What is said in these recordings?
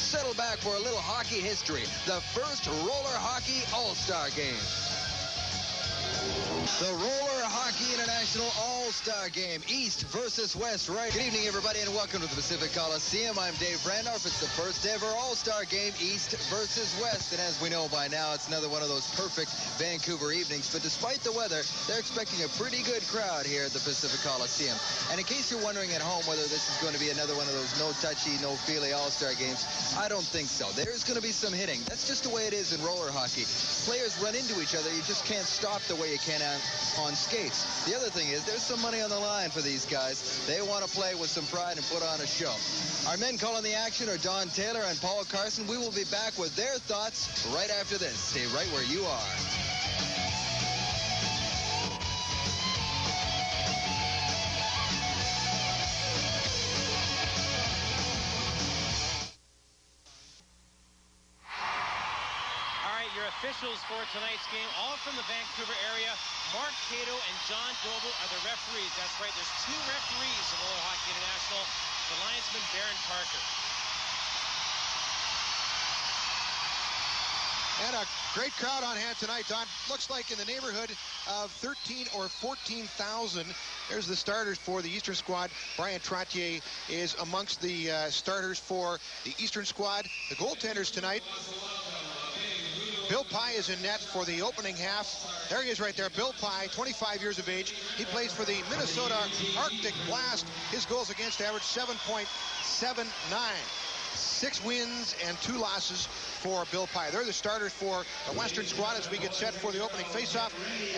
Settle back for a little hockey history. The first roller hockey all-star game. The Roller Hockey International All-Star Game, East versus West, right? Good evening, everybody, and welcome to the Pacific Coliseum. I'm Dave Brandorf. It's the first ever All-Star Game, East versus West. And as we know by now, it's another one of those perfect Vancouver evenings. But despite the weather, they're expecting a pretty good crowd here at the Pacific Coliseum. And in case you're wondering at home whether this is going to be another one of those no-touchy, no-feely All-Star Games, I don't think so. There's going to be some hitting. That's just the way it is in roller hockey. Players run into each other. You just can't stop the way you can on skates. The other thing is there's some money on the line for these guys. They want to play with some pride and put on a show. Our men calling the action are Don Taylor and Paul Carson. We will be back with their thoughts right after this. Stay right where you are. Officials for tonight's game, all from the Vancouver area. Mark Cato and John Doble are the referees. That's right, there's two referees of Roller Hockey International. The linesman, Baron Parker. And a great crowd on hand tonight, Don. Looks like in the neighborhood of 13 or 14,000. There's the starters for the Eastern squad. Brian Trottier is amongst the starters for the Eastern squad. The goaltenders tonight, Bill Pye is in net for the opening half. There he is right there, Bill Pye, 25 years of age. He plays for the Minnesota Arctic Blast. His goals against average 7.79. 6 wins and 2 losses for Bill Pye. They're the starters for the Western squad as we get set for the opening faceoff.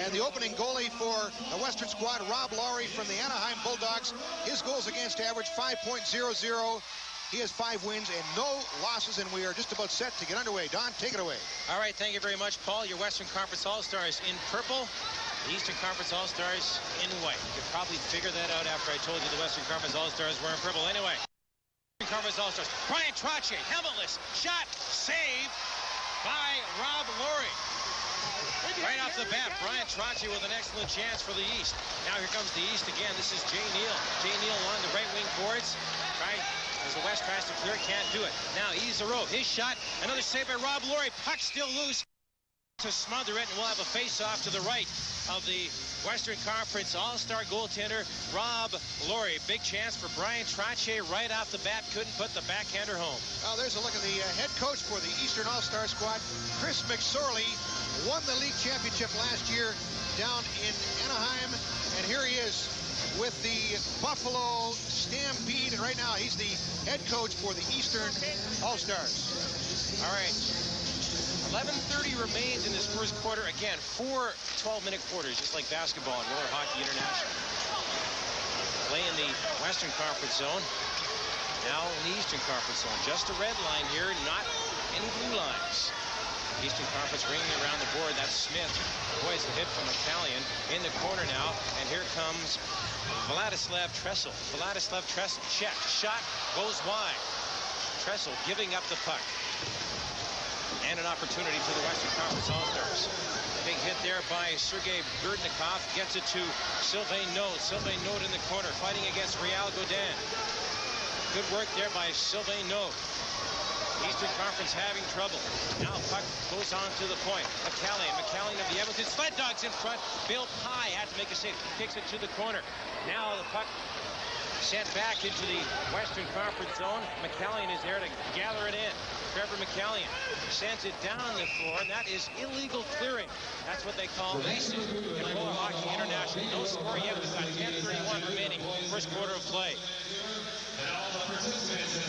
And the opening goalie for the Western squad, Rob Lowry from the Anaheim Bulldogs. His goals against average 5.00. He has 5 wins and no losses, and we are just about set to get underway. Don, take it away. All right, thank you very much, Paul. Your Western Conference All-Stars in purple, the Eastern Conference All-Stars in white. You could probably figure that out after I told you the Western Conference All-Stars were in purple. Anyway, Western Conference All-Stars. Brian Trottier, helmetless, shot, save by Rob Lowry. Right off the bat, Brian Trottier with an excellent chance for the East. Now here comes the East again. This is Jay Neal. Jay Neal along the right wing boards. Right. As the West tries to clear, can't do it. Now Eddie Zero, his shot, another save by Rob Lowry. Puck still loose to smother it, and we'll have a face-off to the right of the Western Conference All-Star goaltender Rob Lowry. Big chance for Brian Trottier right off the bat. Couldn't put the backhander home. Well, there's a look at the head coach for the Eastern All-Star squad. Chris McSorley won the league championship last year down in Anaheim, and here he is with the Buffalo Stampede. Right now, he's the head coach for the Eastern All-Stars. All right. 11:30 remains in this first quarter. Again, 4 12-minute quarters, just like basketball and Roller Hockey International. Play in the Western Conference zone. Now in the Eastern Conference zone. Just a red line here, not any blue lines. Eastern Conference ringing around the board. That's Smith. Boys, the hit from McCallion in the corner now. And here comes Vladislav Tressel. Vladislav Tressel, check. Shot goes wide. Tressel giving up the puck. And an opportunity for the Western Conference All-Stars. Big hit there by Sergei Berdnikov. Gets it to Sylvain Naud. Sylvain Naud in the corner, fighting against Real Godin. Good work there by Sylvain Naud. Eastern Conference having trouble. Now puck goes on to the point. McCallion of the Edmonton Sled Dogs in front. Bill Pye had to make a save. Kicks it to the corner. Now the puck sent back into the Western Conference zone. McCallion is there to gather it in. Trevor McCallion sends it down the floor, and that is illegal clearing. That's what they call icing in Roller Hockey International. No score yet. We've got 10:31 remaining. First quarter of play.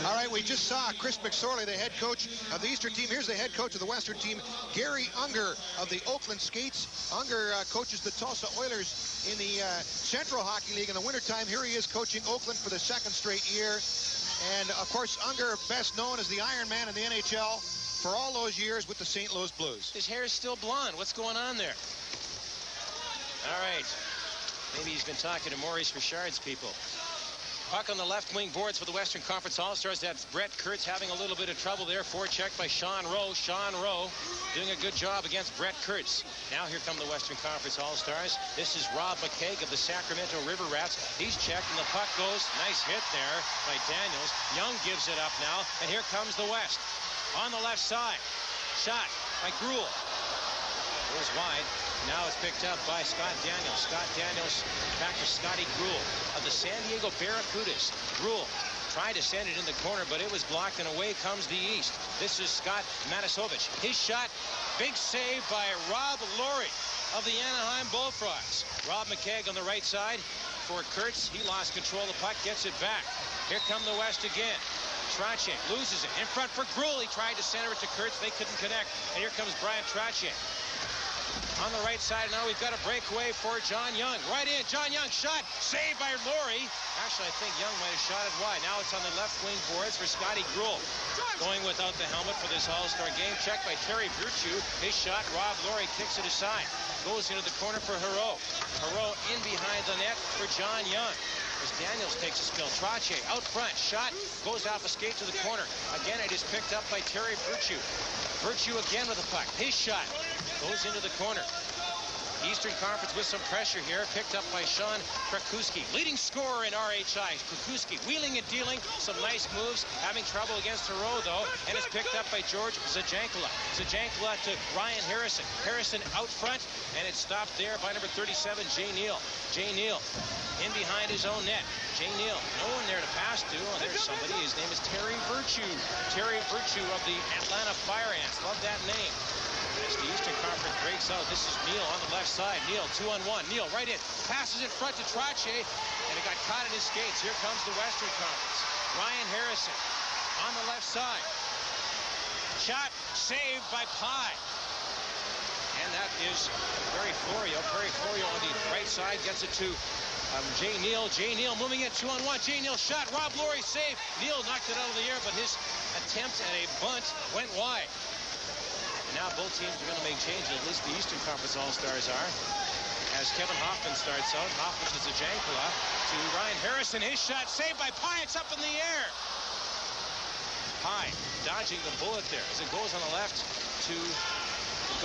All right, we just saw Chris McSorley, the head coach of the Eastern team. Here's the head coach of the Western team, Gary Unger of the Oakland Skates. Unger coaches the Tulsa Oilers in the Central Hockey League in the wintertime. Here he is coaching Oakland for the 2nd straight year. And, of course, Unger, best known as the Iron Man in the NHL for all those years with the St. Louis Blues. His hair is still blonde. What's going on there? All right. Maybe he's been talking to Maurice Richard's people. Puck on the left wing boards for the Western Conference All-Stars. That's Brett Kurtz having a little bit of trouble there. Forechecked by Sean Rowe. Sean Rowe doing a good job against Brett Kurtz. Now here come the Western Conference All-Stars. This is Rob McKegg of the Sacramento River Rats. He's checked, and the puck goes. Nice hit there by Daniels. Young gives it up now, and here comes the West. On the left side. Shot by Gruel. Goes wide. Now it's picked up by Scott Daniels. Scott Daniels back to Scotty Gruel of the San Diego Barracudas. Gruel tried to send it in the corner, but it was blocked, and away comes the East. This is Scott Matasovich. His shot, big save by Rob Laurie of the Anaheim Bullfrogs. Rob McKegg on the right side for Kurtz. He lost control of the puck, gets it back. Here come the West again. Trottier loses it. In front for Gruel. He tried to center it to Kurtz. They couldn't connect. And here comes Brian Trottier. On the right side now, we've got a breakaway for John Young. Right in, John Young shot, saved by Laurie. Actually, I think Young might have shot it wide. Now it's on the left wing boards for Scotty Gruel. Going without the helmet for this All-Star game. Checked by Terry Virtue. His shot, Rob Laurie kicks it aside. Goes into the corner for Hero. Hero in behind the net for John Young. As Daniels takes a spill. Trottier out front. Shot goes off a skate to the corner. Again, it is picked up by Terry Virtue. Virtue again with the puck. His shot goes into the corner. Eastern Conference with some pressure here. Picked up by Sean Krakuski. Leading scorer in RHI. Krakuski wheeling and dealing. Some nice moves. Having trouble against Hero, though. And it's picked up by George Zajankala. Zajankala to Ryan Harrison. Harrison out front. And it's stopped there by number 37, Jay Neal. Jay Neal in behind his own net. Jay Neal, no one there to pass to. Oh, there's somebody. His name is Terry Virtue. Terry Virtue of the Atlanta Fire Ants. Love that name. As the Eastern Conference breaks out, this is Neal on the left side. Neal 2-on-1. Neal right in. Passes in front to Trottier, and it got caught in his skates. Here comes the Western Conference. Ryan Harrison on the left side. Shot saved by Pye. And that is Perry Florio. Perry Florio on the right side gets it to Jay Neal. Jay Neal moving in 2-on-1. Jay Neal shot. Rob Laurie saved. Neal knocked it out of the air, but his attempt at a bunt went wide. Now both teams are going to make changes, at least the Eastern Conference All-Stars are. As Kevin Hoffman starts out, Hoffman to Zajankala to Ryan Harrison. His shot saved by Pye. It's up in the air. Pye dodging the bullet there as it goes on the left to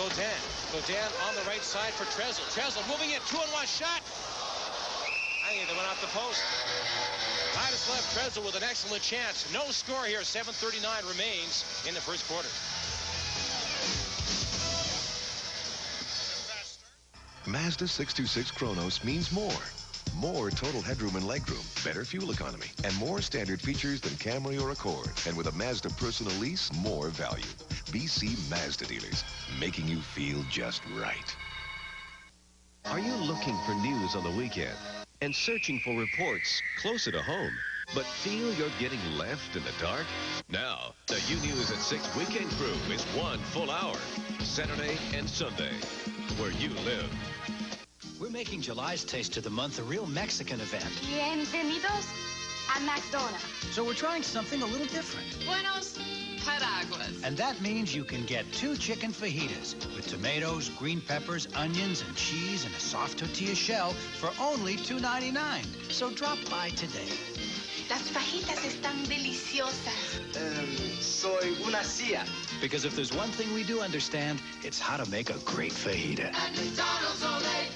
Gaudin. Gaudin on the right side for Trezl. Trezl moving in, 2-on-1 shot. I think they went off the post. Vladislav Trezl with an excellent chance. No score here. 7:39 remains in the first quarter. Mazda 626 Kronos means more. More total headroom and legroom, better fuel economy, and more standard features than Camry or Accord. And with a Mazda personal lease, more value. BC Mazda dealers, making you feel just right. Are you looking for news on the weekend and searching for reports closer to home, but feel you're getting left in the dark? Now, the U News at 6 Weekend Crew is 1 full hour, Saturday and Sunday, where you live. We're making July's Taste of the Month a real Mexican event. Bienvenidos a McDonald's. So we're trying something a little different. Buenos paraguas. And that means you can get 2 chicken fajitas with tomatoes, green peppers, onions, and cheese in a soft tortilla shell for only $2.99. So drop by today. Las fajitas están deliciosas. Soy una cia. Because if there's one thing we do understand, it's how to make a great fajita. At McDonald's all day.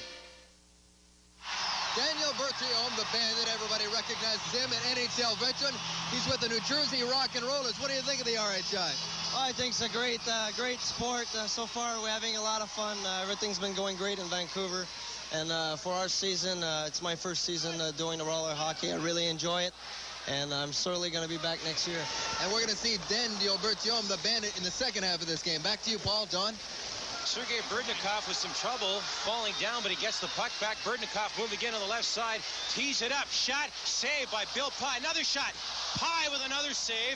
Daniel Berthiaume, the bandit. Everybody recognizes him, an NHL veteran. He's with the New Jersey Rock and Rollers. What do you think of the RHI? I think it's a great sport. So far, we're having a lot of fun. Everything's been going great in Vancouver. And for our season, it's my first season doing the roller hockey. I really enjoy it. And I'm certainly going to be back next year. And we're going to see Daniel Berthiaume, the bandit, in the second half of this game. Back to you, Paul. Don? Sergei Berdnikov with some trouble falling down, but he gets the puck back. Berdnikov moving in on the left side. Tees it up. Shot. Saved by Bill Pye. Another shot. Pye with another save.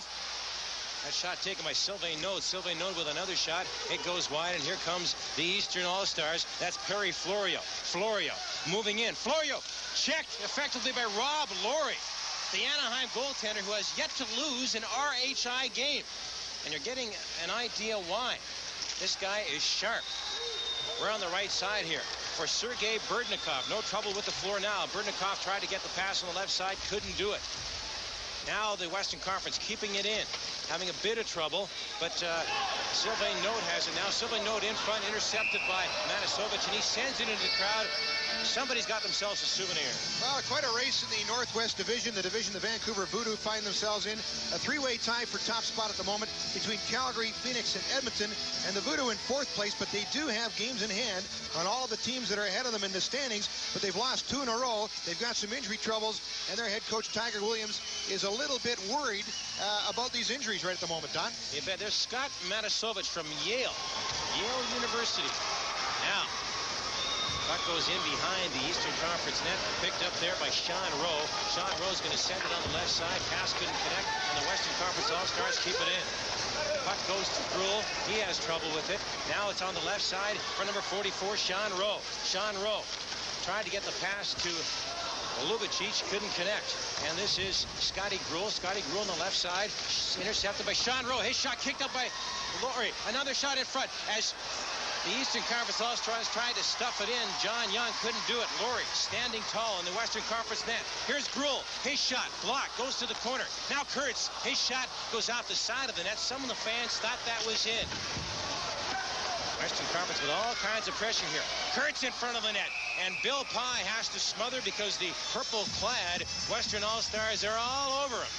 That shot taken by Sylvain Node. Sylvain Node with another shot. It goes wide, and here comes the Eastern All-Stars. That's Perry Florio. Florio moving in. Florio checked effectively by Rob Laurie, the Anaheim goaltender who has yet to lose an RHI game. And you're getting an idea why. This guy is sharp. We're on the right side here for Sergei Berdnikov. No trouble with the floor now. Berdnikov tried to get the pass on the left side, couldn't do it. Now the Western Conference keeping it in, having a bit of trouble, but Sylvain Note has it now. Sylvain Note in front, intercepted by Matasovic, and he sends it into the crowd. Somebody's got themselves a souvenir. Well, quite a race in the Northwest Division, the division the Vancouver Voodoo find themselves in. A three-way tie for top spot at the moment between Calgary, Phoenix, and Edmonton, and the Voodoo in fourth place, but they do have games in hand on all of the teams that are ahead of them in the standings, but they've lost 2 in a row. They've got some injury troubles, and their head coach, Tiger Williams, is a little bit worried about these injuries right at the moment, Don. You bet. There's Scott Matasovic from Yale University. Now, puck goes in behind the Eastern Conference net, picked up there by Sean Rowe. Sean Rowe's going to send it on the left side. Pass couldn't connect, and the Western Conference All-Stars keep it in. Puck goes to Gruel. He has trouble with it. Now it's on the left side for number 44, Sean Rowe. Sean Rowe tried to get the pass to Lubicic, couldn't connect. And this is Scotty Gruel. Scotty Gruel on the left side, intercepted by Sean Rowe. His shot kicked up by Laurie. Another shot in front as the Eastern Conference All-Stars tried to stuff it in. John Young couldn't do it. Laurie standing tall in the Western Conference net. Here's Gruel. His shot blocked, goes to the corner. Now Kurtz. His shot goes out the side of the net. Some of the fans thought that was in. Western Conference with all kinds of pressure here. Kurtz in front of the net. And Bill Pye has to smother because the purple-clad Western All-Stars are all over him.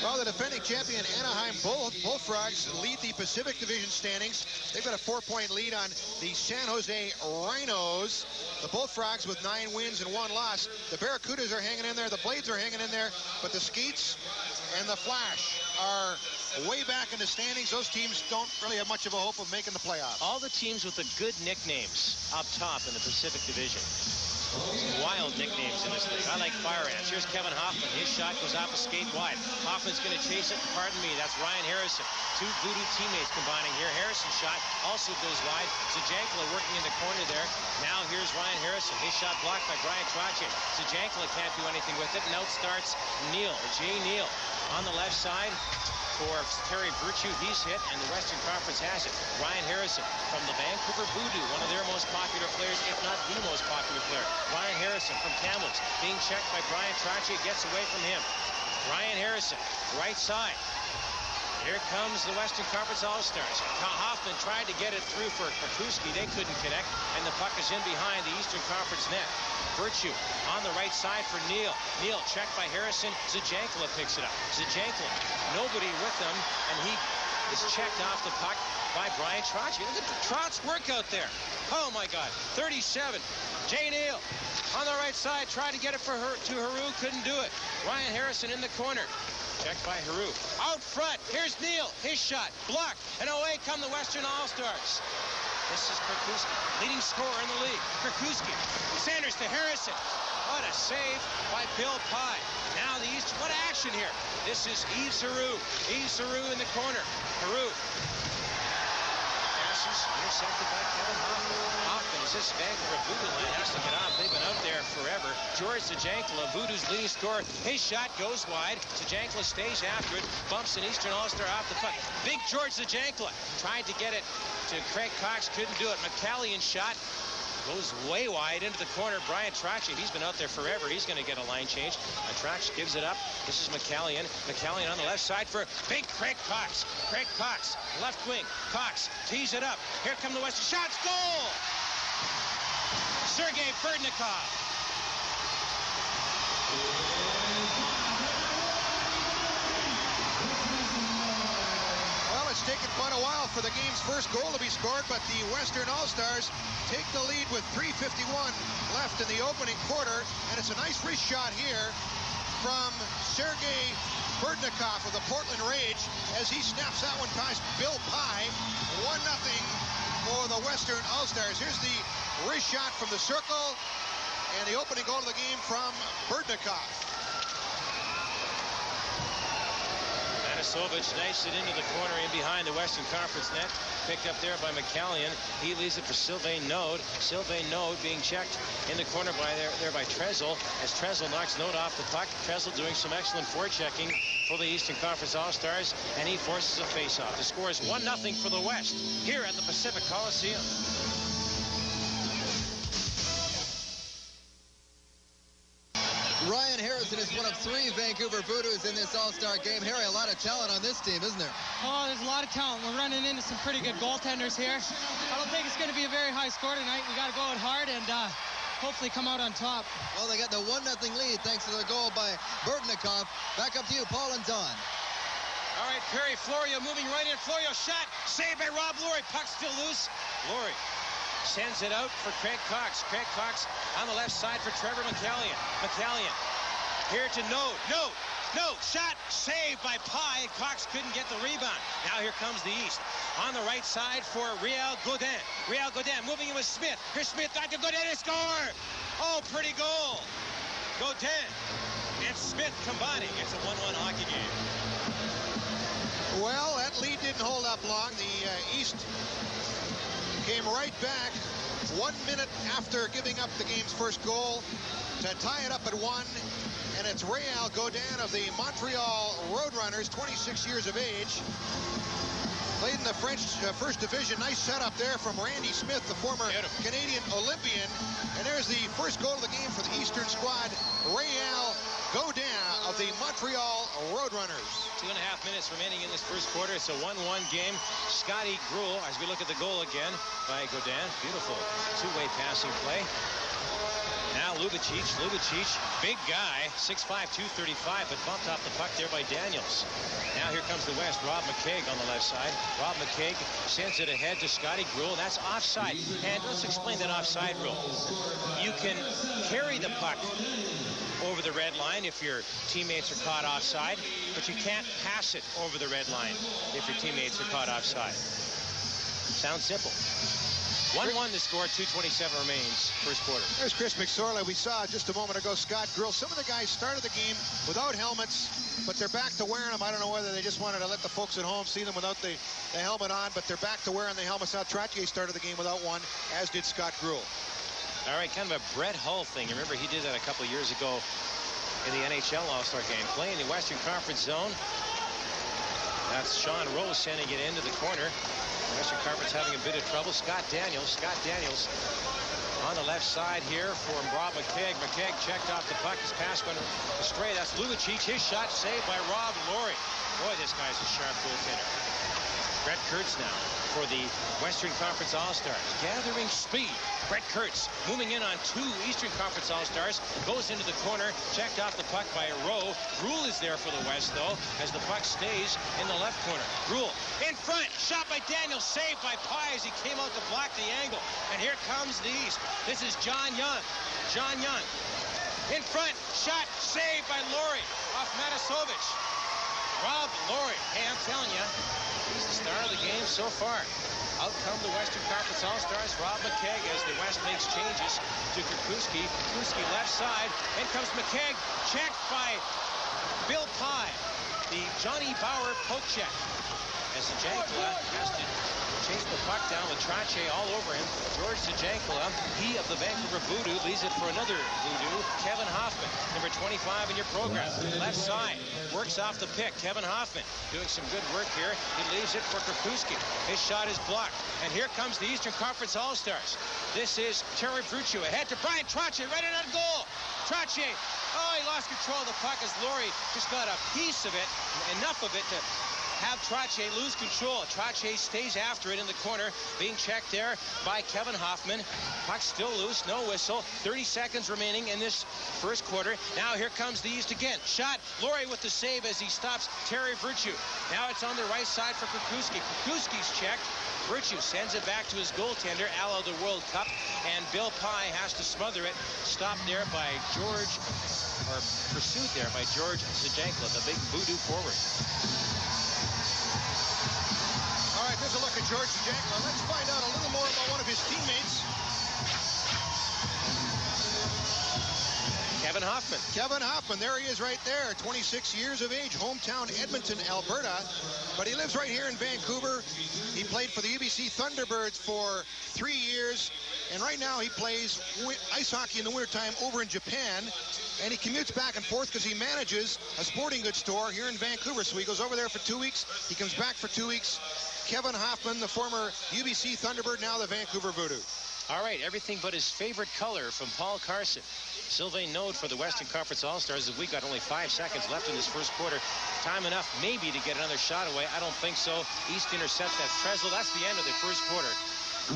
Well, the defending champion Anaheim Bullfrogs lead the Pacific Division standings. They've got a 4-point lead on the San Jose Rhinos. The Bullfrogs with 9 wins and 1 loss. The Barracudas are hanging in there. The Blades are hanging in there. But the Skeets and the Flash are way back in the standings. Those teams don't really have much of a hope of making the playoffs. All the teams with the good nicknames up top in the Pacific Division. Wild nicknames in this league. I like Fire Ants. Here's Kevin Hoffman. His shot goes off a skate wide. Hoffman's going to chase it. Pardon me, that's Ryan Harrison. 2 Voodoo teammates combining here. Harrison's shot also goes wide. Zajankala working in the corner there. Now here's Ryan Harrison. His shot blocked by Brian Trottier. Zajankala can't do anything with it. And out starts Neal, Jay Neal. On the left side for Terry Virtue, he's hit, and the Western Conference has it. Ryan Harrison from the Vancouver Voodoo, one of their most popular players, if not the most popular player. Ryan Harrison from Kamloops, being checked by Brian Trottier, gets away from him. Ryan Harrison, right side. Here comes the Western Conference All-Stars. Hoffman tried to get it through for Krakuski. They couldn't connect, and the puck is in behind the Eastern Conference net. Virtue on the right side for Neal. Neal checked by Harrison. Zajankala picks it up. Zajankala, nobody with them, and he is checked off the puck by Brian Trottier. Look at Trot's work out there. Oh, my God. 37. Jay Neal on the right side. Tried to get it to Haru. Couldn't do it. Ryan Harrison in the corner. Checked by Haru. Out front. Here's Neal. His shot. Blocked. And away come the Western All-Stars. This is Krakuski, leading scorer in the league. Krakuski. Sanders to Harrison. What a save by Bill Pye. Now the East. What action here. This is Yves Haru. Yves Haru in the corner. Haru. Passes intercepted by Kevin Hoffman. Hoffman, as this Vancouver Voodoo line has to get off. They've been out there forever. George Zajankala, Voodoo's leading scorer. His shot goes wide. Zajankala stays after it. Bumps an Eastern All-Star off the puck. Big George Zajankala tried to get it to Craig Cox. Couldn't do it. McCallion shot goes way wide into the corner. Brian Trottier, he's been out there forever. He's going to get a line change. Trottier gives it up. This is McCallion. McCallion on the left side for big Craig Cox. Craig Cox, left wing. Cox tees it up. Here come the Western shots. Goal! Sergei Berdnikov. Well, it's taken quite a while for the game's first goal to be scored, but the Western All-Stars take the lead with 3:51 left in the opening quarter, and it's a nice wrist shot here from Sergei Berdnikov of the Portland Rage as he snaps that one past Bill Pye. 1-0 for the Western All-Stars. Here's the wrist shot from the circle, and the opening goal of the game from Berdnikov. Matasovic knifes it into the corner in behind the Western Conference net. Picked up there by McCallion. He leaves it for Sylvain Node. Sylvain Node being checked in the corner by Trezl as Trezl knocks Node off the puck. Trezl doing some excellent forechecking for the Eastern Conference All-Stars, and he forces a face-off. The score is 1-0 for the West here at the Pacific Coliseum. Ryan Harrison is one of 3 Vancouver Voodoos in this All-Star game. Harry, a lot of talent on this team, isn't there? Oh, there's a lot of talent. We're running into some pretty good goaltenders here. I don't think it's going to be a very high score tonight. We got to go out hard and hopefully come out on top. Well, they got the 1-0 lead thanks to the goal by Burtnikov. Back up to you, Paul and Don. All right, Perry Florio moving right in. Florio shot. Saved by Rob Laurie. Puck still loose. Laurie sends it out for Craig Cox. Craig Cox on the left side for Trevor McCallion. McCallion here to Node. Node. Shot. Saved by Pye. Cox couldn't get the rebound. Now here comes the East. On the right side for Real Godin. Real Godin moving in with Smith. Here's Smith back to Godin to score. Oh, pretty goal. Godin and Smith combining. It's a 1-1 hockey game. Well, that lead didn't hold up long. The East came right back 1 minute after giving up the game's first goal to tie it up at 1. And it's Real Godin of the Montreal Roadrunners, 26 years of age. Played in the French First Division. Nice setup there from Randy Smith, the former Canadian Olympian. And there's the first goal of the game for the Eastern squad, Real Godin of the Montreal Roadrunners. 2.5 minutes remaining in this first quarter. It's a 1-1 game. Scotty Gruel, as we look at the goal again by Godin. Beautiful two-way passing play. Now Lubicic, big guy, 6'5", 235, but bumped off the puck there by Daniels. Now here comes the West, Rob McCaig on the left side. Rob McCaig sends it ahead to Scotty Gruel. That's offside. And let's explain that offside rule. You can carry the puck over the red line if your teammates are caught offside, but you can't pass it over the red line if your teammates are caught offside. Sounds simple. 1-1 the score, 2:27 remains, first quarter. There's Chris McSorley. We saw just a moment ago Scott Gruel. Some of the guys started the game without helmets, but they're back to wearing them. I don't know whether they just wanted to let the folks at home see them without the helmet on, but they're back to wearing the helmets. Now Trottier started the game without one, as did Scott Gruel. All right, kind of a Brett Hull thing. Remember, he did that a couple years ago in the NHL All-Star game. Playing the Western Conference zone. That's Sean Rose sending it into the corner. Western Conference having a bit of trouble. Scott Daniels on the left side here for Rob McCaig. McCaig checked off the puck. His pass went astray. That's Lubicic. His shot saved by Rob Laurie. Boy, this guy's a sharp goaltender. Brett Kurtz now for the Western Conference All-Stars. Gathering speed. Brett Kurtz moving in on 2 Eastern Conference All-Stars. Goes into the corner. Checked off the puck by Rowe. Gruel is there for the West, though, as the puck stays in the left corner. Gruel in front. Shot by Daniels. Saved by Pye as he came out to block the angle. And here comes the East. This is John Young. John Young in front. Shot saved by Laurie off Matasovich. Rob Laurie. Hey, I'm telling you, he's the star of the game so far. Out come the Western Conference All-Stars, Rob McCaig, as the West makes changes to Kukuski. Kukuski left side. In comes McCaig. Checked by Bill Pye. The Johnny Bauer poke check. As Zajankala has to chase the puck down with Trottier all over him. George Zajankala, he of the Vancouver Voodoo, leaves it for another Voodoo, Kevin Hoffman, number 25 in your program. Left side, works off the pick. Kevin Hoffman doing some good work here. He leaves it for Kukuski. His shot is blocked. And here comes the Eastern Conference All-Stars. This is Terry Fruccio ahead to Brian Trottier, right on that goal. Trottier, oh, he lost control of the puck as Laurie just got a piece of it, enough of it to have Trottier lose control. Trottier stays after it in the corner, being checked there by Kevin Hoffman. Puck still loose, no whistle. 30 seconds remaining in this first quarter. Now here comes the East again. Shot, Laurie with the save as he stops Terry Virtue. Now it's on the right side for Kukuski. Kukuski's checked. Virtue sends it back to his goaltender, a la the World Cup, and Bill Pye has to smother it. Stopped there by pursued there by George Zajankala, the big voodoo forward. All right, there's a look at George Zajankala. Let's find out a little more about one of his teammates. Kevin Hoffman. Kevin Hoffman, there he is right there, 26 years of age, hometown Edmonton, Alberta. But he lives right here in Vancouver. He played for the UBC Thunderbirds for 3 years. And right now he plays ice hockey in the wintertime over in Japan. And he commutes back and forth because he manages a sporting goods store here in Vancouver. So he goes over there for 2 weeks. He comes back for 2 weeks. Kevin Hoffman, the former UBC Thunderbird, now the Vancouver Voodoo. All right, everything but his favorite color from Paul Carson. Sylvain Node for the Western Conference All-Stars. We got only 5 seconds left in this first quarter. Time enough maybe to get another shot away. I don't think so. East intercepts that Tresel. That's the end of the first quarter.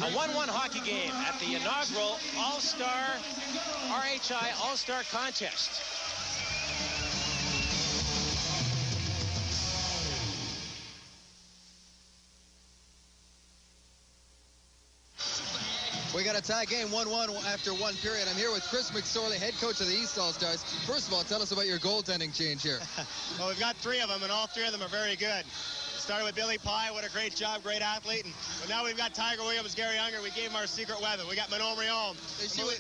A 1-1 hockey game at the inaugural All-Star RHI All-Star Contest. We got a tie game, 1-1 after one period. I'm here with Chris McSorley, head coach of the East All-Stars. First of all, tell us about your goaltending change here. Well, we've got 3 of them, and all 3 of them are very good. Started with Billy Pye, what a great job, great athlete. But now we've got Tiger Williams, Gary Unger. We gave him our secret weapon. We got Manon Rhéaume. She was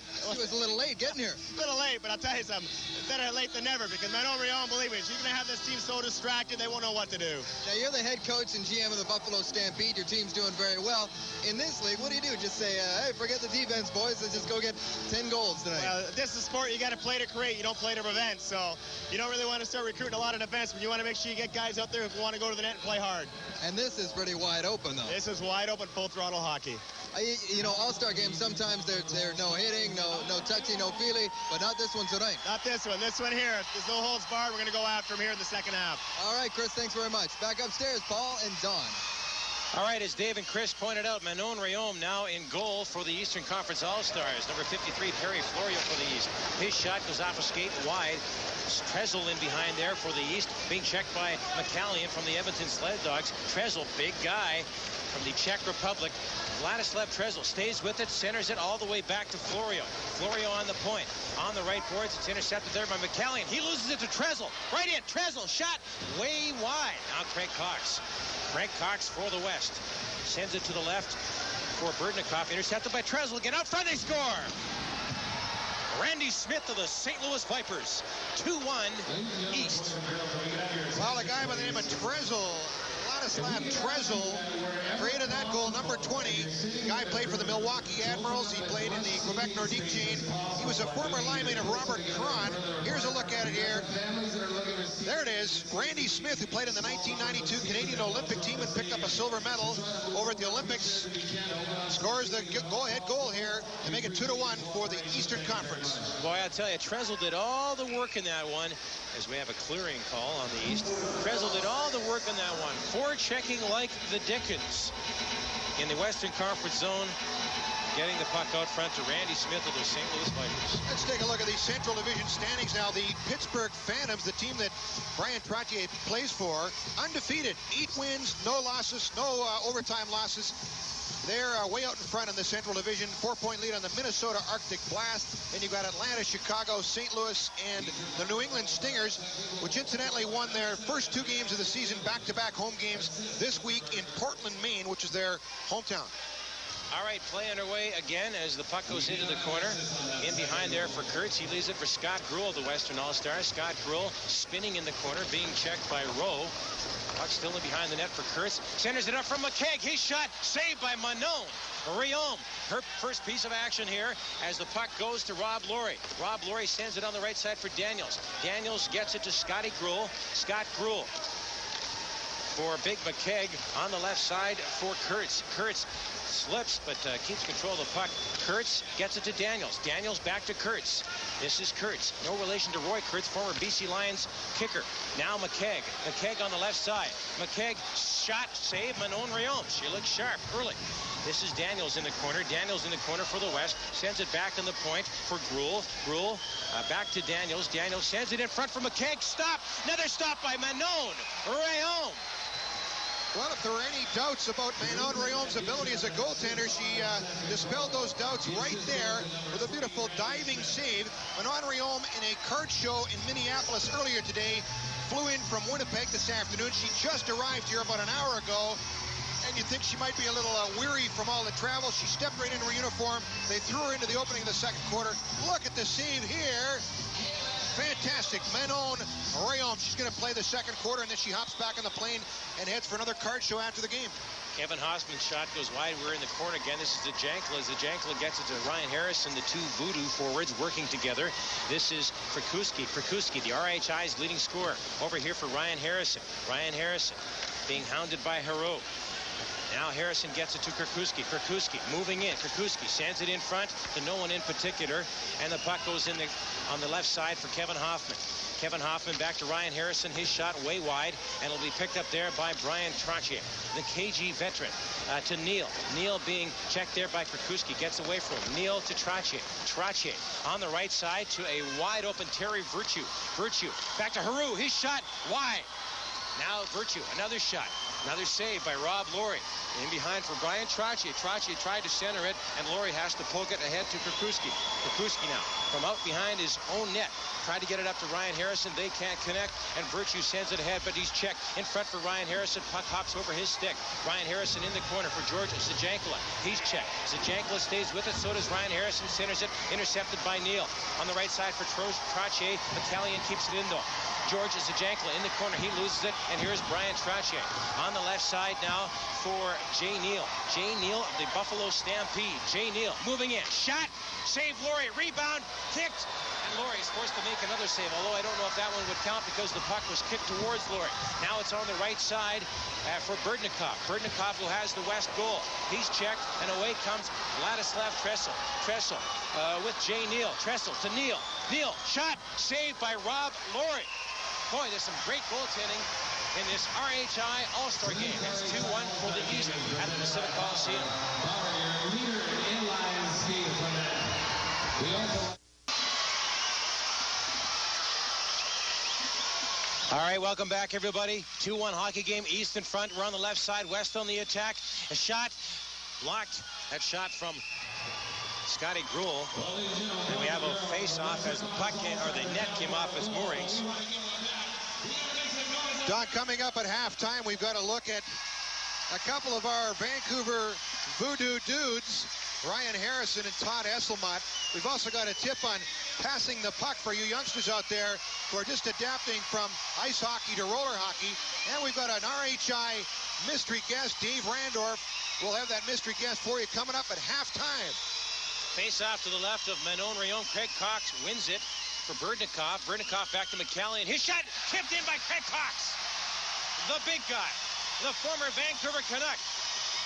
a little late getting here. A little late, but I'll tell you something. Better late than never, because Manon Rhéaume, believe me, she's going to have this team so distracted they won't know what to do. Now, you're the head coach and GM of the Buffalo Stampede. Your team's doing very well. In this league, what do you do? Just say, hey, forget the defense, boys. Let's just go get 10 goals tonight. This is a sport you got to play to create. You don't play to prevent. So you don't really want to start recruiting a lot of defensemen. You want to make sure you get guys out there who want to go to the net and play hard. And this is pretty wide open, though. This is wide open, full throttle hockey. You know, all-star games, sometimes they're no hitting, no touchy, no feely, but not this one tonight. Not this one. This one here. There's no holds barred. We're going to go after him here in the second half. All right, Chris, thanks very much. Back upstairs, Paul and Don. All right, as Dave and Chris pointed out, Manon Rhéaume now in goal for the Eastern Conference All-Stars. Number 53, Perry Florio for the East. His shot goes off a skate wide. Tresel in behind there for the East, being checked by McCallion from the Edmonton Sled Dogs. Tresel, big guy from the Czech Republic. Vladislav Tresel stays with it, centers it all the way back to Florio. Florio on the point. On the right boards, it's intercepted there by McCallion. He loses it to Tresel. Right in, Tresel, shot way wide. Now Craig Cox. Craig Cox for the West. Sends it to the left for Berdnikov. Intercepted by Tresel. Again, out front, they score. Randy Smith of the St. Louis Vipers. 2-1 East. Well, a guy by the name of Tresel, Vladislav Tresel, created that goal, number 20. Guy played for the Milwaukee Admirals. He played in the Quebec Nordique chain. He was a former linemate of Robert Cron. Here's a look at it here. There it is. Randy Smith, who played in the 1992 Canadian Olympic team and picked up a silver medal over at the Olympics, scores the go-ahead goal here to make it 2-1 for the Eastern Conference. Boy, I tell you, Tresel did all the work in that one, as we have a clearing call on the East. Tresel did all the work in that one. Forechecking like the Dickens in the Western Conference zone, getting the puck out front to Randy Smith of the St. Louis Vipers. Let's take a look at the Central Division standings now. The Pittsburgh Phantoms, the team that Brian Trottier plays for, undefeated. 8 wins, no losses, no overtime losses. They're way out in front in the Central Division. 4-point lead on the Minnesota Arctic Blast. Then you've got Atlanta, Chicago, St. Louis, and the New England Stingers, which incidentally won their first 2 games of the season, back-to-back home games this week in Portland, Maine, which is their hometown. All right, play underway again as the puck goes into the corner. In behind there for Kurtz. He leaves it for Scott Gruel, the Western All-Star. Scott Gruel spinning in the corner, being checked by Rowe. Puck still in behind the net for Kurtz. Centers it up from McKegg. His shot saved by Manon Rhéaume. Her first piece of action here as the puck goes to Rob Laurie. Rob Laurie sends it on the right side for Daniels. Daniels gets it to Scotty Gruel. Scott Gruel for Big McKegg on the left side for Kurtz. Kurtz slips but keeps control of the puck. Kurtz gets it to Daniels. Daniels back to Kurtz. This is Kurtz. No relation to Roy Kurtz, former BC Lions kicker. Now McKegg. McKegg on the left side. McKegg shot, save, Manon Rhéaume. She looks sharp early. This is Daniels in the corner. Daniels in the corner for the West. Sends it back on the point for Gruel. Gruel back to Daniels. Daniels sends it in front for McKegg. Stop. Another stop by Manon Rhéaume. Well, if there were any doubts about Manon Rhéaume's ability as a goaltender, she dispelled those doubts right there with a beautiful diving save. Manon Rhéaume in a card show in Minneapolis earlier today, flew in from Winnipeg this afternoon. She just arrived here about an hour ago, and you think she might be a little weary from all the travel. She stepped right into her uniform. They threw her into the opening of the second quarter. Look at the save here. Fantastic. Manon Rhéaume. She's going to play the second quarter, and then she hops back on the plane and heads for another card show after the game. Kevin Hossman's shot goes wide. We're in the corner again. This is Zajankla. As Zajankla gets it to Ryan Harrison, the 2 voodoo forwards working together. This is Frikuski. Frikuski, the RHI's leading scorer. Over here for Ryan Harrison. Ryan Harrison being hounded by Hero. Now Now Harrison gets it to Kirkuski. Kirkuski moving in. Kirkuski sends it in front to no one in particular. And the puck goes in on the left side for Kevin Hoffman. Kevin Hoffman back to Ryan Harrison. His shot way wide, and it'll be picked up there by Brian Trottier, the KG veteran, to Neal. Neal being checked there by Kirkuski. Gets away from him. Neal to Trottier. Trottier on the right side to a wide open Terry Virtue. Virtue back to Heroux. His shot wide. Now Virtue, another shot. Another save by Rob Laurie. In behind for Brian Trottier. Trottier tried to center it, and Laurie has to poke it ahead to Kirkuski. Kirkuski now from out behind his own net. Tried to get it up to Ryan Harrison. They can't connect, and Virtue sends it ahead, but he's checked in front for Ryan Harrison. Puck hops over his stick. Ryan Harrison in the corner for George Zajankala. He's checked. Zajankala stays with it. So does Ryan Harrison. Centers it. Intercepted by Neal. On the right side for Trottier. McCallion keeps it in though. George Zajankala in the corner. He loses it, and here's Brian Trottier. On the left side now for Jay Neal. Jay Neal of the Buffalo Stampede. Jay Neal moving in. Shot. Save Laurie. Rebound. Kicked. And Laurie is forced to make another save, although I don't know if that one would count because the puck was kicked towards Laurie. Now it's on the right side for Berdnikov. Berdnikov, who has the West goal. He's checked, and away comes Vladislav Tressel. Tressel with Jay Neal. Tressel to Neal. Neal, shot, saved by Rob Laurie. Boy, there's some great goaltending in this RHI All-Star game. It's 2-1 for the East at the Pacific Coliseum. All right, welcome back, everybody. 2-1 hockey game. East in front. We're on the left side. West on the attack. A shot blocked. That shot from Scotty Gruel. And we have a face-off as the puck came, or the net came off his moorings. Don, coming up at halftime, we've got to look at a couple of our Vancouver Voodoo dudes, Ryan Harrison and Todd Esselmont. We've also got a tip on passing the puck for you youngsters out there who are just adapting from ice hockey to roller hockey. And we've got an RHI mystery guest, Dave Randorf. We'll have that mystery guest for you coming up at halftime. Face off to the left of Manon Rayon. Craig Cox wins it for Berdnikov. Berdnikov back to McCallion. His shot tipped in by Craig Cox. The big guy, the former Vancouver Canuck,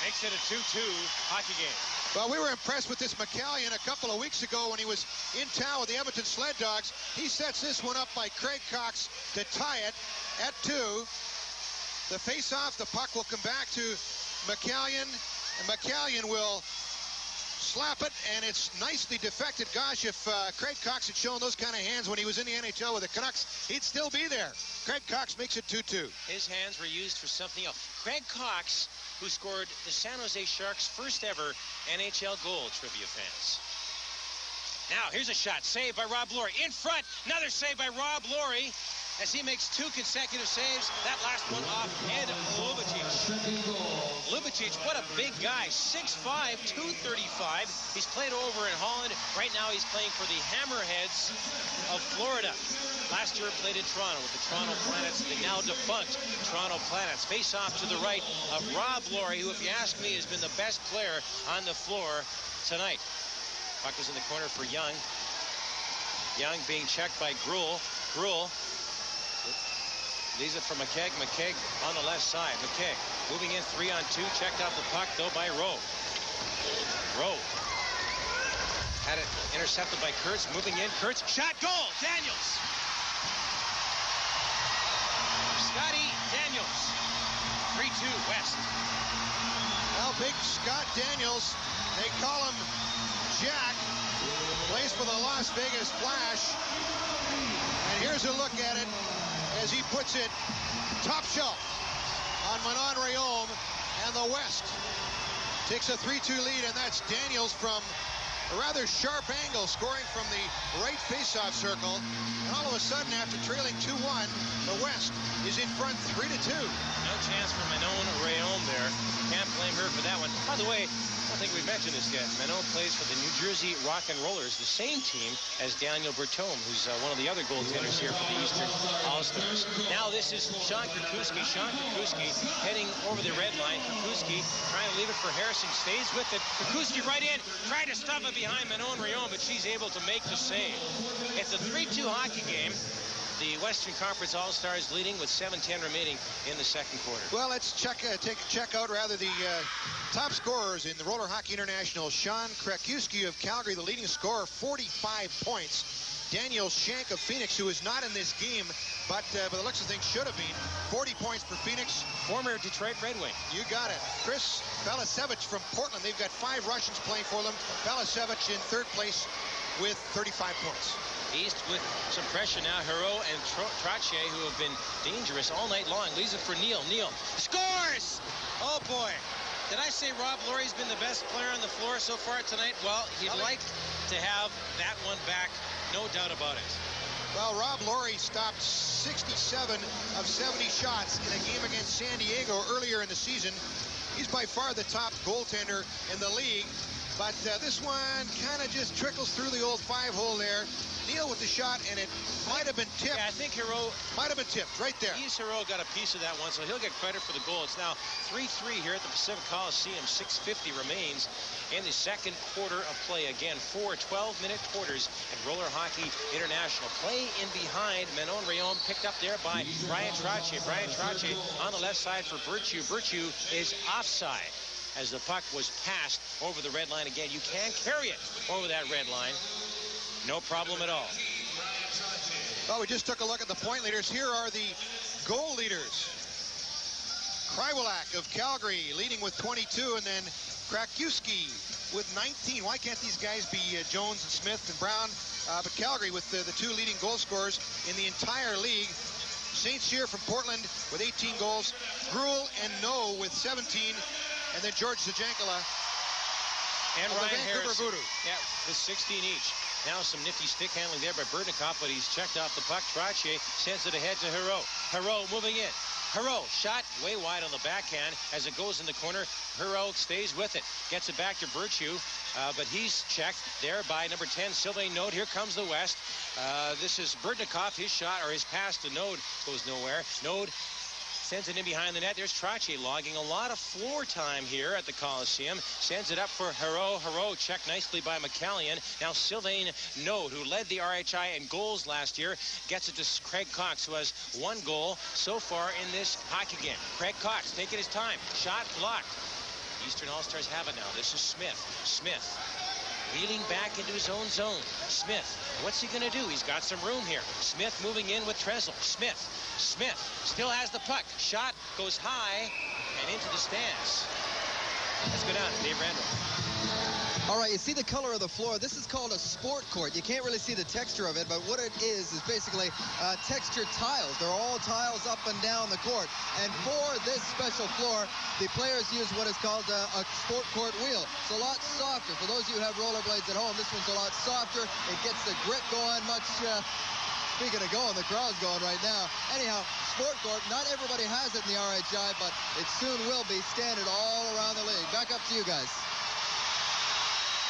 makes it a 2-2 hockey game. Well, we were impressed with this McCallion a couple of weeks ago when he was in town with the Edmonton Sled Dogs. He sets this one up by Craig Cox to tie it at 2. The face-off, the puck will come back to McCallion, and McCallion will slap it, and it's nicely defected. Gosh, if Craig Cox had shown those kind of hands when he was in the NHL with the Canucks, he'd still be there. Craig Cox makes it 2-2. His hands were used for something else. Craig Cox, who scored the San Jose Sharks' first ever NHL goal, trivia fans. Now, here's a shot. Saved by Rob Laurie. In front, another save by Rob Laurie as he makes 2 consecutive saves. That last one off Ed Lubicic. Lubicic, what a big guy. 6'5", 235. He's played over in Holland. Right now he's playing for the Hammerheads of Florida. Last year played in Toronto with the Toronto Planets, the now defunct Toronto Planets. Face off to the right of Rob Laurie, who, if you ask me, has been the best player on the floor tonight. Puck is in the corner for Young. Young being checked by Gruel. Gruel leaves it for McKegg. McKegg on the left side. McKegg moving in 3-on-2. Checked off the puck, though, by Rowe. Rowe had it intercepted by Kurtz. Moving in. Kurtz. Shot. Goal. Daniels. Scotty Daniels. 3-2 West. Now, big Scott Daniels. They call him Jack. Plays for the Las Vegas Flash. And here's a look at it as he puts it top shelf on Manon Rayon, and the West takes a 3-2 lead, and that's Daniels from a rather sharp angle, scoring from the right faceoff circle. And all of a sudden, after trailing 2-1, the West is in front 3-2. No chance for Manon Rayon there. Can't blame her for that one. By the way, I don't think we've mentioned this yet. Manon plays for the New Jersey Rock and Rollers, the same team as Daniel Bertome, who's one of the other goaltenders here for the Eastern All-Stars. Now this is Sean Kirkuski. Sean Kirkuski heading over the red line. Kirkuski trying to leave it for Harrison. Stays with it. Kirkuski right in. Tried to stuff it behind Manon Rayon, but she's able to make the save. It's a 3-2 hockey game. The Western Conference All-Stars leading with 7:10 remaining in the second quarter. Well, let's check out the top scorers in the Roller Hockey International. Sean Krakiwski of Calgary, the leading scorer, 45 points. Daniel Shank of Phoenix, who is not in this game, but by the looks of things should have been, 40 points for Phoenix. Former Detroit Red Wing. You got it. Chris Velasevich from Portland. They've got 5 Russians playing for them. Velasevich in third place with 35 points. East with some pressure now. Hero and Trottier, who have been dangerous all night long. Leaves it for Neal. Neal scores! Oh, boy. Did I say Rob Laurie's been the best player on the floor so far tonight? Well, he'd like to have that one back. No doubt about it. Well, Rob Laurie stopped 67 of 70 shots in a game against San Diego earlier in the season. He's by far the top goaltender in the league. But this one kind of just trickles through the old 5-hole there. Neal with the shot, and it might have been tipped. Yeah, I think Hero might have been tipped right there. Hero got a piece of that one, so he'll get credit for the goal. It's now 3-3 here at the Pacific Coliseum. 6:50 remains in the second quarter of play. Again, 4 12-minute quarters at Roller Hockey International. Play in behind. Manon Rhéaume picked up there by Bryan Trottier. Bryan Trottier on the left side for Virtue. Virtue is offside as the puck was passed over the red line again. You can carry it over that red line. No problem at all. Well, we just took a look at the point leaders. Here are the goal leaders. Krywalak of Calgary leading with 22, and then Krakiwski with 19. Why can't these guys be Jones and Smith and Brown? But Calgary with the 2 leading goal scorers in the entire league. St. Cyr from Portland with 18 goals. Gruel and No with 17. And then George Zajankala and Ryan Harris. Voodoo. Yeah, with 16 each. Now some nifty stick handling there by Berdnikov, but he's checked off the puck. Trottier sends it ahead to Hero. Hero moving in. Hero shot way wide on the backhand as it goes in the corner. Hero stays with it. Gets it back to Virtue, but he's checked there by number 10, Sylvain Node. Here comes the West. This is Berdnikov. His shot, or his pass to Node, goes nowhere. Node sends it in behind the net. There's Trottier logging a lot of floor time here at the Coliseum. Sends it up for Hero. Hero checked nicely by McCallion. Now Sylvain Node, who led the RHI in goals last year, gets it to Craig Cox, who has 1 goal so far in this hockey game. Craig Cox taking his time. Shot blocked. Eastern All-Stars have it now. This is Smith. Smith wheeling back into his own zone. Smith, what's he going to do? He's got some room here. Smith moving in with Tresel. Smith still has the puck. Shot goes high and into the stands. Let's go down to Dave Randall. All right, you see the color of the floor. This is called a sport court. You can't really see the texture of it, but what it is basically textured tiles. They're all tiles up and down the court. And for this special floor, the players use what is called a sport court wheel. It's a lot softer. For those of you who have rollerblades at home, this one's a lot softer. It gets the grip going much... Speaking of going, the crowd's going right now. Anyhow, sport court, not everybody has it in the RHI, but it soon will be standard all around the league. Back up to you guys.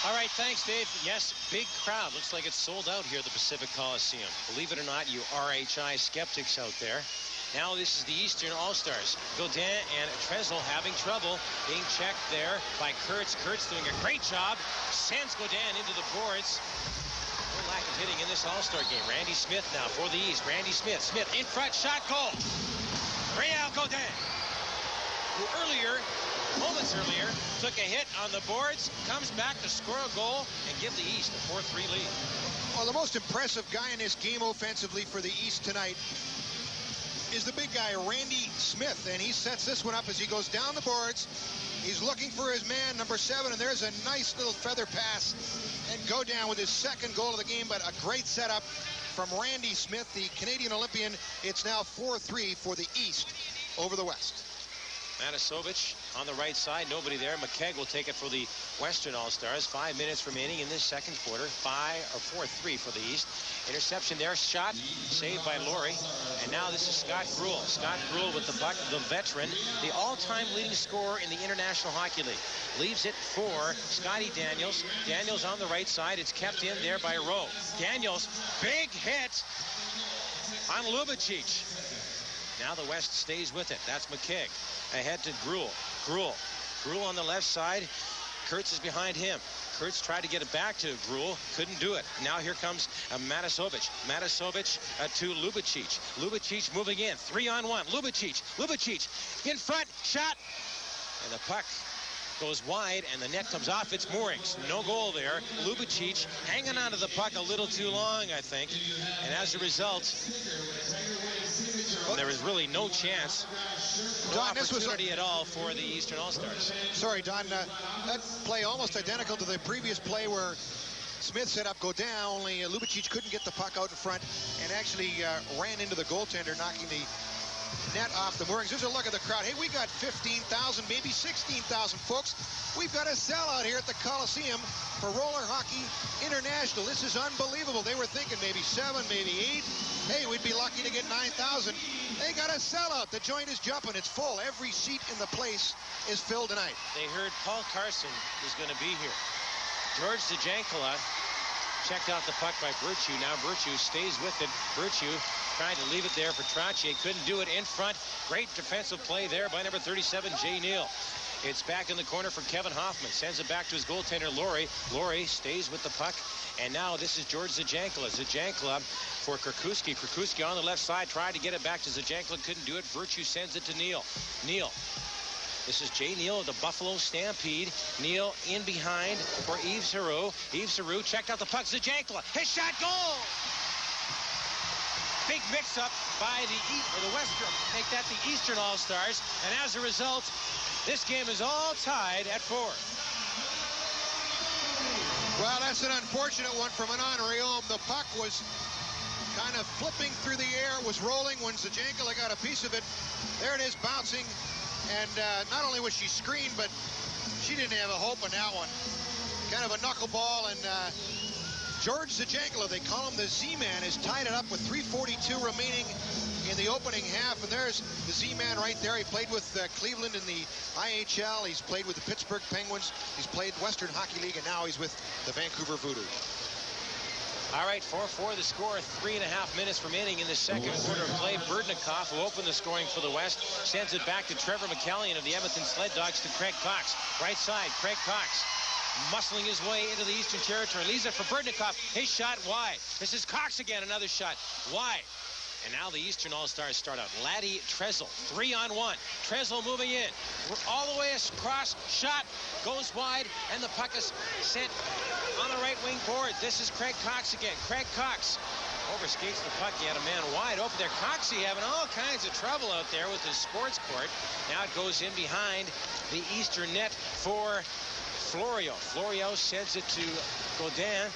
All right, thanks, Dave. Yes, big crowd. Looks like it's sold out here at the Pacific Coliseum. Believe it or not, you RHI skeptics out there. Now this is the Eastern All-Stars. Gaudin and Tresel having trouble. Being checked there by Kurtz. Kurtz doing a great job. Sends Gaudin into the boards. No lack of hitting in this All-Star game. Randy Smith now for the East. Randy Smith. Smith in front. Shot, goal. Réal Gaudin, who moments earlier, took a hit on the boards, comes back to score a goal and give the East a 4-3 lead. Well, the most impressive guy in this game offensively for the East tonight is the big guy, Randy Smith, and he sets this one up as he goes down the boards. He's looking for his man, number 7, and there's a nice little feather pass, and go down with his second goal of the game, but a great setup from Randy Smith, the Canadian Olympian. It's now 4-3 for the East over the West. Matasovich on the right side, nobody there. McKegg will take it for the Western All-Stars. 5 minutes remaining in this second quarter. 4-3 for the East. Interception there, shot, saved by Laurie. And now this is Scott Gruel. Scott Gruel with the puck, the veteran, the all-time leading scorer in the International Hockey League. Leaves it for Scotty Daniels. Daniels on the right side. It's kept in there by Rowe. Daniels, big hit on Lubicic. Now the West stays with it. That's McKegg. Ahead to Gruel. Gruel on the left side. Kurtz is behind him. Kurtz tried to get it back to Gruel. Couldn't do it. Now here comes Matasovic. Matasovic to Lubicic. Lubicic moving in. 3-on-1. Lubicic. Lubicic in front. Shot. And the puck goes wide, and the net comes off its moorings. No goal there. Lubicic hanging onto the puck a little too long, I think. And as a result, there was really no chance, no opportunity at all for the Eastern All-Stars. Sorry, Don. That play almost identical to the previous play where Smith set up Godin, only Lubicic couldn't get the puck out in front and actually ran into the goaltender, knocking the net off the moorings. Here's a look at the crowd. Hey, we got 15,000, maybe 16,000 folks. We've got a sellout here at the Coliseum for Roller Hockey International. This is unbelievable. They were thinking maybe 7, maybe 8. Hey, we'd be lucky to get 9,000. They got a sellout. The joint is jumping. It's full. Every seat in the place is filled tonight. They heard Paul Carson was going to be here. George Zajankala checked out the puck by Virtue. Now Virtue stays with it. Virtue trying to leave it there for Trottier. Couldn't do it in front. Great defensive play there by number 37, Jay Neal. It's back in the corner for Kevin Hoffman. Sends it back to his goaltender, Laurie. Laurie stays with the puck. And now this is George Zajankala. Zajankala for Kirkuski. Kirkuski on the left side. Tried to get it back to Zajankala. Couldn't do it. Virtue sends it to Neal. Neal. This is Jay Neal of the Buffalo Stampede. Neal in behind for Yves Giroux. Yves Giroux checked out the puck. Zajankala. His shot, goal! Big mix-up by the Western. Make that the Eastern All-Stars. And as a result, this game is all tied at 4. Well, that's an unfortunate one from Manon Rhéaume. The puck was kind of flipping through the air, was rolling when Zajankala got a piece of it. There it is, bouncing. And not only was she screened, but she didn't have a hope on that one. Kind of a knuckleball, and George Zajankala, they call him the Z-Man, has tied it up with 3:42 remaining in the opening half. And there's the Z-Man right there. He played with Cleveland in the IHL. He's played with the Pittsburgh Penguins. He's played Western Hockey League, and now he's with the Vancouver Voodoo. All right, 4-4 the score. 3.5 minutes remaining in the second quarter of play. Berdnikov, who opened the scoring for the West, sends it back to Trevor McCallion of the Edmonton Sled Dogs to Craig Cox. Right side, Craig Cox muscling his way into the Eastern Territory. Leaves it for Berdnikov. His shot wide. This is Cox again. Another shot wide. And now the Eastern All-Stars start out. Laddie Trezl, 3-on-1. Trezl moving in. All the way across. Shot goes wide, and the puck is sent on the right wing board. This is Craig Cox again. Craig Cox overskates the puck. He had a man wide open there. Coxie having all kinds of trouble out there with his sports court. Now it goes in behind the Eastern net for Florio. Florio sends it to Godin.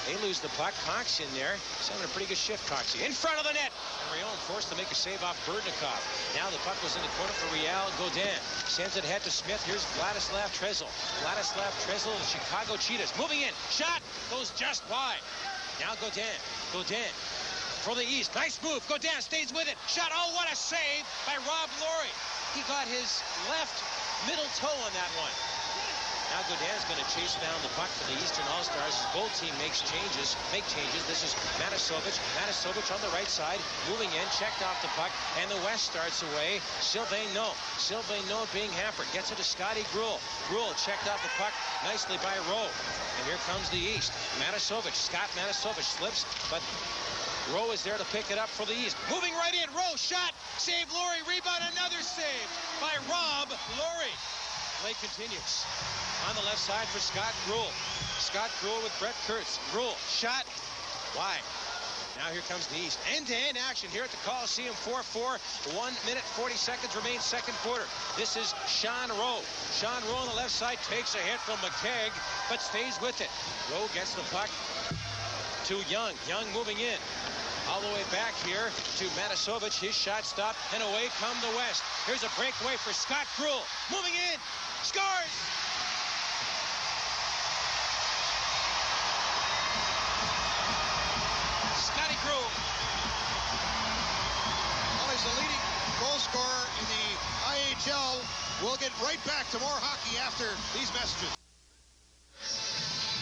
They lose the puck. Cox in there. He's having a pretty good shift, Coxie. In front of the net. And Rhéaume forced to make a save off Berdnikov. Now the puck was in the corner for Real Godin. Sends it ahead to Smith. Here's Vladislav Trezl. Vladislav Trezl of the Chicago Cheetahs. Moving in. Shot. Goes just wide. Now Godin. Godin for the East. Nice move. Godin stays with it. Shot. Oh, what a save by Rob Laurie. He got his left middle toe on that one. Now Godin's going to chase down the puck for the Eastern All-Stars. His goal team make changes. This is Matasovic. Matasovic on the right side, moving in, checked off the puck, and the West starts away. Sylvain Nault. Sylvain Nault being hampered. Gets it to Scotty Gruel. Gruel checked off the puck nicely by Rowe. And here comes the East. Matasovic. Scott Matasovic slips, but Rowe is there to pick it up for the East. Moving right in. Rowe shot. Save Laurie. Rebound. Another save by Rob Laurie. Play continues. On the left side for Scott Gruel. Scott Gruel with Brett Kurtz. Gruel, shot, wide. Now here comes the East. End-to-end action here at the Coliseum. 4-4, 1 minute, 40 seconds remain second quarter. This is Sean Rowe. Sean Rowe on the left side takes a hit from McKegg, but stays with it. Rowe gets the puck to Young. Young moving in. All the way back here to Matasovic. His shot stopped, and away come the West. Here's a breakaway for Scott Gruel. Moving in. Scores! Scotty Gruel. Well, he's the leading goal scorer in the IHL. We'll get right back to more hockey after these messages.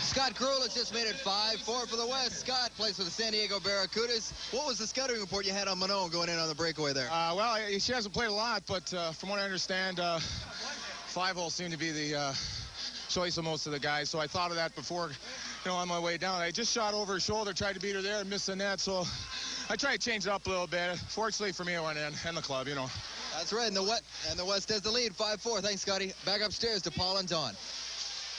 Scott Gruel has just made it 5-4 for the West. Scott plays for the San Diego Barracudas. What was the scouting report you had on Manon going in on the breakaway there? Well, she hasn't played a lot, but from what I understand, 5-hole seemed to be the choice of most of the guys. So I thought of that before, on my way down. I just shot over her shoulder, tried to beat her there and missed the net. So I tried to change it up a little bit. Fortunately for me, I went in, and the club, That's right, and the West has the lead, 5-4. Thanks, Scotty. Back upstairs to Paul and Don.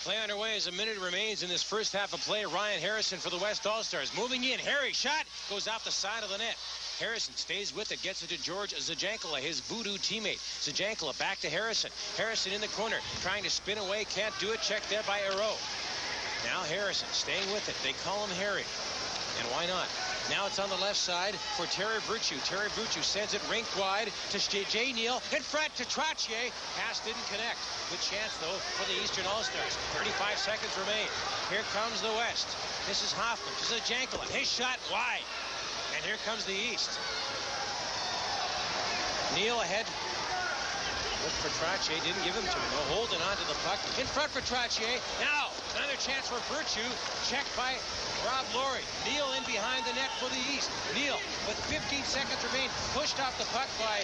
Play underway as a minute remains in this first half of play. Ryan Harrison for the West All-Stars. Moving in. Harry shot. Goes off the side of the net. Harrison stays with it. Gets it to George Zajankala, his voodoo teammate. Zajankala back to Harrison. Harrison in the corner. Trying to spin away. Can't do it. Checked there by Aero. Now Harrison staying with it. They call him Harry. And why not? Now it's on the left side for Terry Virtue. Terry Virtue sends it rink wide to Jay Neal. In front to Trottier. Pass didn't connect. Good chance, though, for the Eastern All-Stars. 35 seconds remain. Here comes the West. This is Hoffman. This is Zajankala. His shot wide. And here comes the East. Neal ahead. Look for Trottier. Didn't give him to him. Holding on to the puck. In front for Trottier. Now, another chance for Virtue. Checked by Rob Laurie. Neal in behind the net for the East. Neal with 15 seconds remain. Pushed off the puck by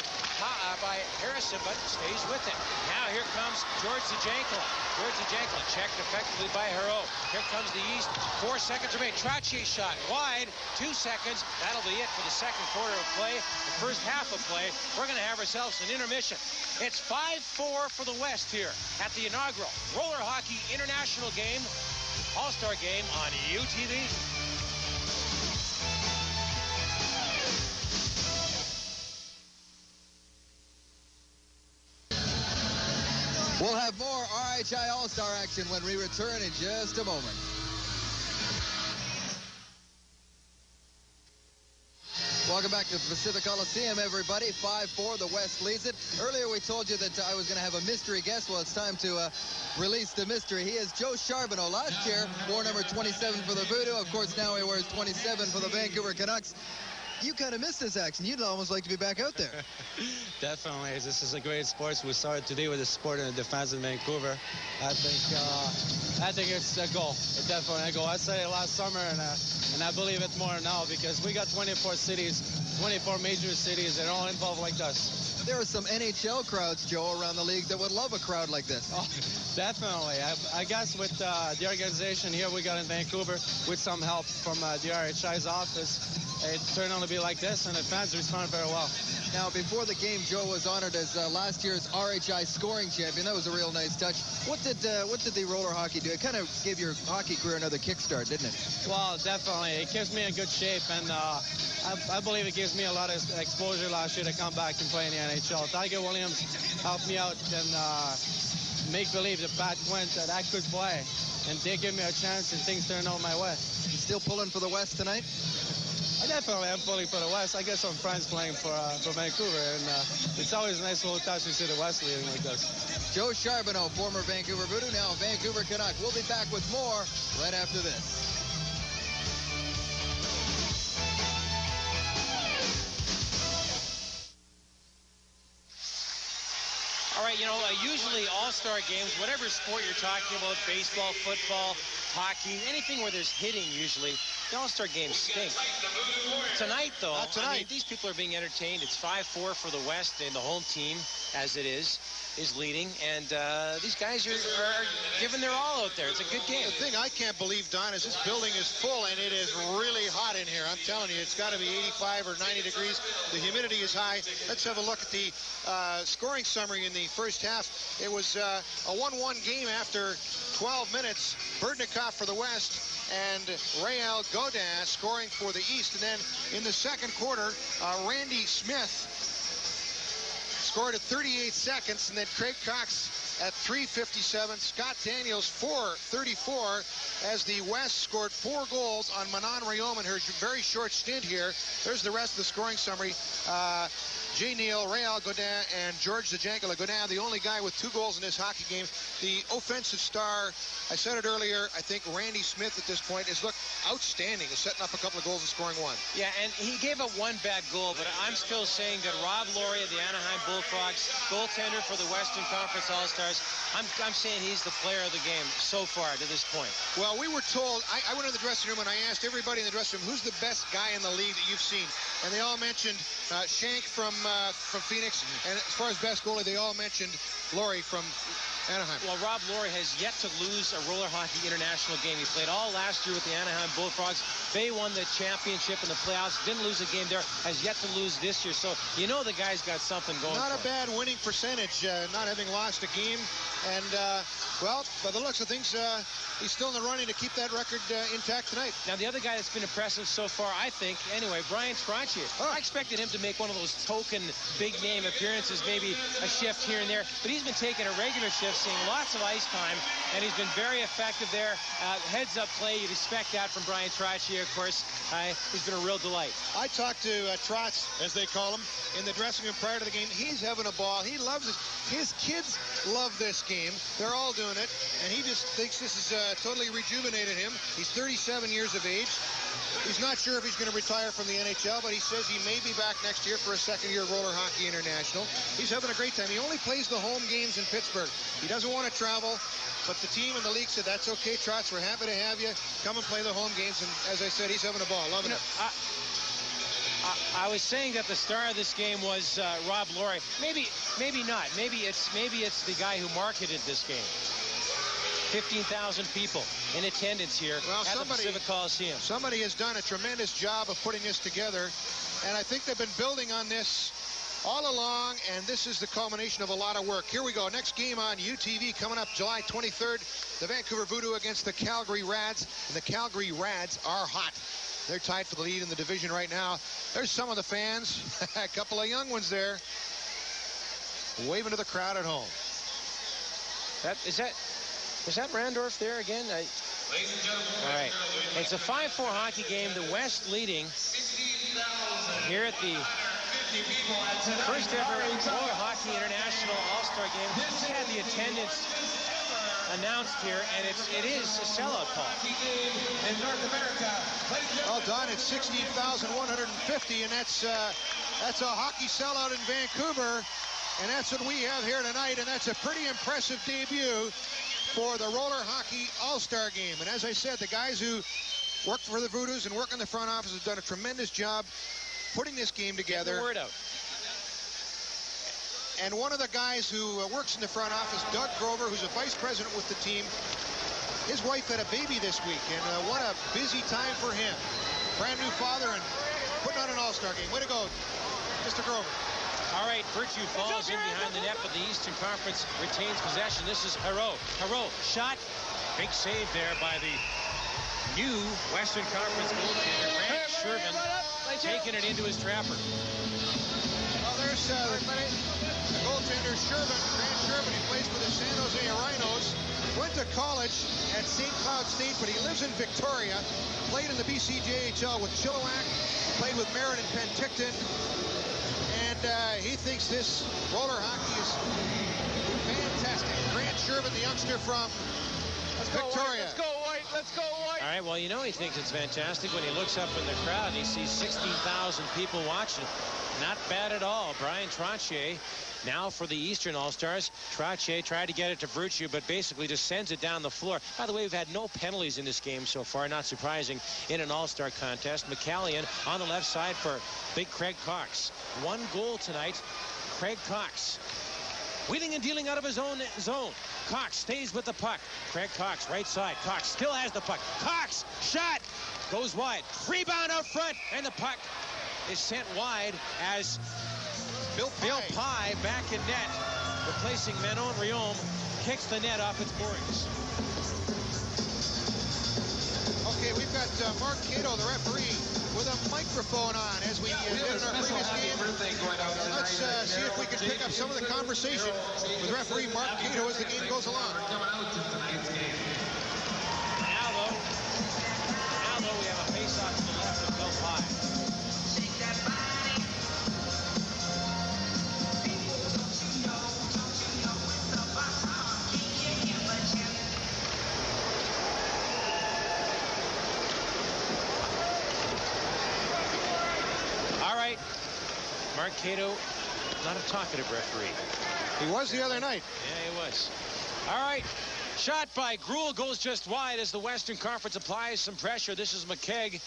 Harrison, but stays with it. Now here comes George Zajankala. George Zajankala checked effectively by Hero. Here comes the East. 4 seconds remain. Trottier shot wide. 2 seconds. That'll be it for the second quarter of play. The first half of play. We're going to have ourselves an intermission. It's 5-4 for the West here at the inaugural Roller Hockey International Game, All-Star Game on UTV. We'll have more RHI All-Star action when we return in just a moment. Welcome back to Pacific Coliseum, everybody. 5-4, the West leads it. Earlier we told you that I was going to have a mystery guest. Well, it's time to release the mystery. He is Joe Charbonneau. Last year, wore number 27 for the Voodoo. Of course, now he wears 27 for the Vancouver Canucks. You kind of missed this action. You'd almost like to be back out there. Definitely. This is a great sport. We started today with the sport and the defense in Vancouver. I think it's a goal. It's definitely a goal. I said it last summer, and I believe it more now because we got 24 cities, 24 major cities that are all involved like us. There are some NHL crowds, Joe, around the league that would love a crowd like this. Oh, definitely. I guess with the organization here we got in Vancouver, with some help from the RHI's office, it turned out to be like this, and the fans responded very well. Now, before the game, Joe was honored as last year's RHI scoring champion. That was a real nice touch. What did the roller hockey do? It kind of gave your hockey career another kickstart, didn't it? Well, definitely. It keeps me in good shape, and I believe it gives me a lot of exposure last year to come back and play in the NHL. Tiger Williams helped me out and make believe that Pat Quint that I could play, and they gave me a chance, and things turned out my way. You still pulling for the West tonight? I definitely am pulling for the West. I got some friends playing for Vancouver, and it's always a nice little touch to see the West leading like this. Joe Charbonneau, former Vancouver Voodoo, now Vancouver Canuck. We'll be back with more right after this. All right, usually all-star games, whatever sport you're talking about, baseball, football, hockey, anything where there's hitting usually, the all-star games stink. Tonight, though, not tonight. I mean, these people are being entertained. It's 5-4 for the West, and the home team, as it is leading. And these guys are giving their all out there. It's a good game. The thing I can't believe, Don, is this building is full, and it is really hot in here. I'm telling you, it's got to be 85 or 90 degrees. The humidity is high. Let's have a look at the scoring summary in the first half. It was a 1-1 game after 12 minutes. Berdnikov for the West and Rael Godin scoring for the East. And then in the second quarter, Randy Smith scored at 38 seconds, and then Craig Cox at 3:57. Scott Daniels 4:34 as the West scored 4 goals on Manon Rhéaume in her very short stint here. There's the rest of the scoring summary. Jay Neal, Rael Godin, and George Zajankala. Godin, the only guy with 2 goals in this hockey game. The offensive star, I said it earlier, I think Randy Smith at this point is looked outstanding. He's setting up a couple of goals and scoring 1. Yeah, and he gave up 1 bad goal, but I'm still saying that Rob Laurie of the Anaheim Bullfrogs, goaltender for the Western Conference All-Stars, I'm saying he's the player of the game so far to this point. Well, we were told, I went in the dressing room and I asked everybody in the dressing room, who's the best guy in the league that you've seen? And they all mentioned Shank from Phoenix, and as far as best goalie, they all mentioned Laurie from Anaheim. Well, Rob Laurie has yet to lose a roller hockey international game. He played all last year with the Anaheim Bullfrogs. They won the championship in the playoffs. Didn't lose a game there. Has yet to lose this year. So you know the guy's got something going. Not a bad winning percentage, not having lost a game. And, well, by the looks of things, he's still in the running to keep that record intact tonight. Now, the other guy that's been impressive so far, I think, anyway, Bryan Trottier. I expected him to make one of those token big-name appearances, maybe a shift here and there. But he's been taking a regular shift, seeing lots of ice time, and he's been very effective there. Heads-up play, you'd expect that from Bryan Trottier, of course. He's been a real delight. I talked to Trotz, as they call him, in the dressing room prior to the game. He's having a ball. He loves it. His kids love this game. They're all doing it, and he just thinks this is totally rejuvenated him. He's 37 years of age. He's not sure if he's going to retire from the NHL, but he says he may be back next year for a second-year Roller Hockey International. He's having a great time. He only plays the home games in Pittsburgh. He doesn't want to travel, but the team and the league said, that's okay, Trotz, we're happy to have you. Come and play the home games, and as I said, he's having a ball, loving it. I was saying that the star of this game was Rob Laurie. Maybe not. Maybe it's the guy who marketed this game. 15,000 people in attendance here at the Pacific Coliseum. Somebody has done a tremendous job of putting this together, and I think they've been building on this all along, and this is the culmination of a lot of work. Here we go. Next game on UTV coming up July 23rd. The Vancouver Voodoo against the Calgary Rads, and the Calgary Rads are hot. They're tied for the lead in the division right now. There's some of the fans, a couple of young ones there, waving to the crowd at home. Was that Randorf there again? All right. It's a 5-4 hockey game. The West leading here at the first ever Roller Hockey International All-Star game. Just had the attendance announced here, and it is a sellout, Paul. In North America. Well, Don, it's 16,150, and that's a hockey sellout in Vancouver, and that's what we have here tonight, and that's a pretty impressive debut for the Roller Hockey All-Star Game. And as I said, the guys who work for the Voodoos and work in the front office have done a tremendous job putting this game together. Get the word out. And one of the guys who works in the front office, Doug Grover, who's a vice president with the team, his wife had a baby this week, and what a busy time for him. Brand new father and putting on an All-Star Game. Way to go, Mr. Grover. All right, Virtue falls in behind the net, but the Eastern Conference retains possession. This is Hero. Hero, shot. Big save there by the new Western Conference goaltender, Grant Shervin, taking it into his trapper. Well, there's the goaltender, Shervin. Grant Shervin, he plays for the San Jose Rhinos. Went to college at St. Cloud State, but he lives in Victoria. Played in the BCJHL with Chilliwack. Played with Meriden Penticton. And he thinks this roller hockey is fantastic. Grant Shervin, the youngster from Victoria. Let's go, White. Let's go, White. All right, well, you know he thinks it's fantastic when he looks up in the crowd and he sees 16,000 people watching. Not bad at all. Bryan Trottier now for the Eastern All-Stars. Trottier tried to get it to Virtue, but basically just sends it down the floor. By the way, we've had no penalties in this game so far. Not surprising in an All-Star contest. McCallion on the left side for big Craig Cox. 1 goal tonight. Craig Cox wheeling and dealing out of his own zone. Cox stays with the puck. Craig Cox, right side. Cox still has the puck. Cox, shot, goes wide. Rebound out front, and the puck is sent wide as Bill Pye back in net, replacing Manon Riom, kicks the net off its moorings. Okay, we've got Mark Cato, the referee, with a microphone on as we did in our previous game. Let's see if we can pick up some of the conversation with referee Mark Cato as the game goes along. Now though, we have a face-off to the left of Bill Pye. Mark Cato, not a talkative referee. He was the other night. Yeah, he was. All right. Shot by Gruel goes just wide as the Western Conference applies some pressure. This is McKegg.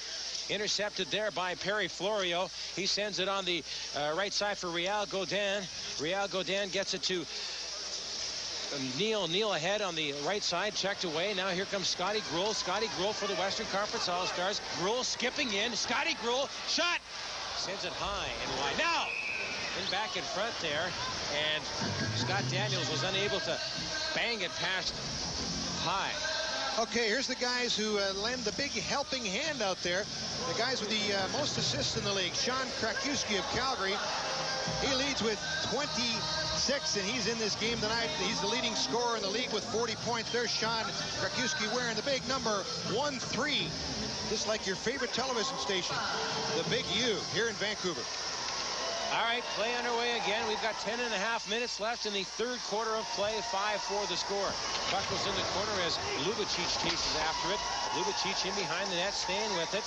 Intercepted there by Perry Florio. He sends it on the right side for Real Godin. Real Godin gets it to Neal ahead on the right side, checked away. Now here comes Scotty Gruhl. Scotty Gruhl for the Western Conference All-Stars. Gruhl skipping in. Scotty Gruhl, shot! Sends it high and wide. Now, back in front there, and Scott Daniels was unable to bang it past high. Okay, here's the guys who lend the big helping hand out there. The guys with the most assists in the league. Sean Krakiwsky of Calgary. He leads with 26, and he's in this game tonight. He's the leading scorer in the league with 40 points. There's Sean Krakiwsky wearing the big number 13, just like your favorite television station, the Big U, here in Vancouver. All right, play underway again. We've got 10.5 minutes left in the third quarter of play. 5-4 the score. Puck goes in the corner as Ljubicic chases after it. Ljubicic in behind the net, staying with it.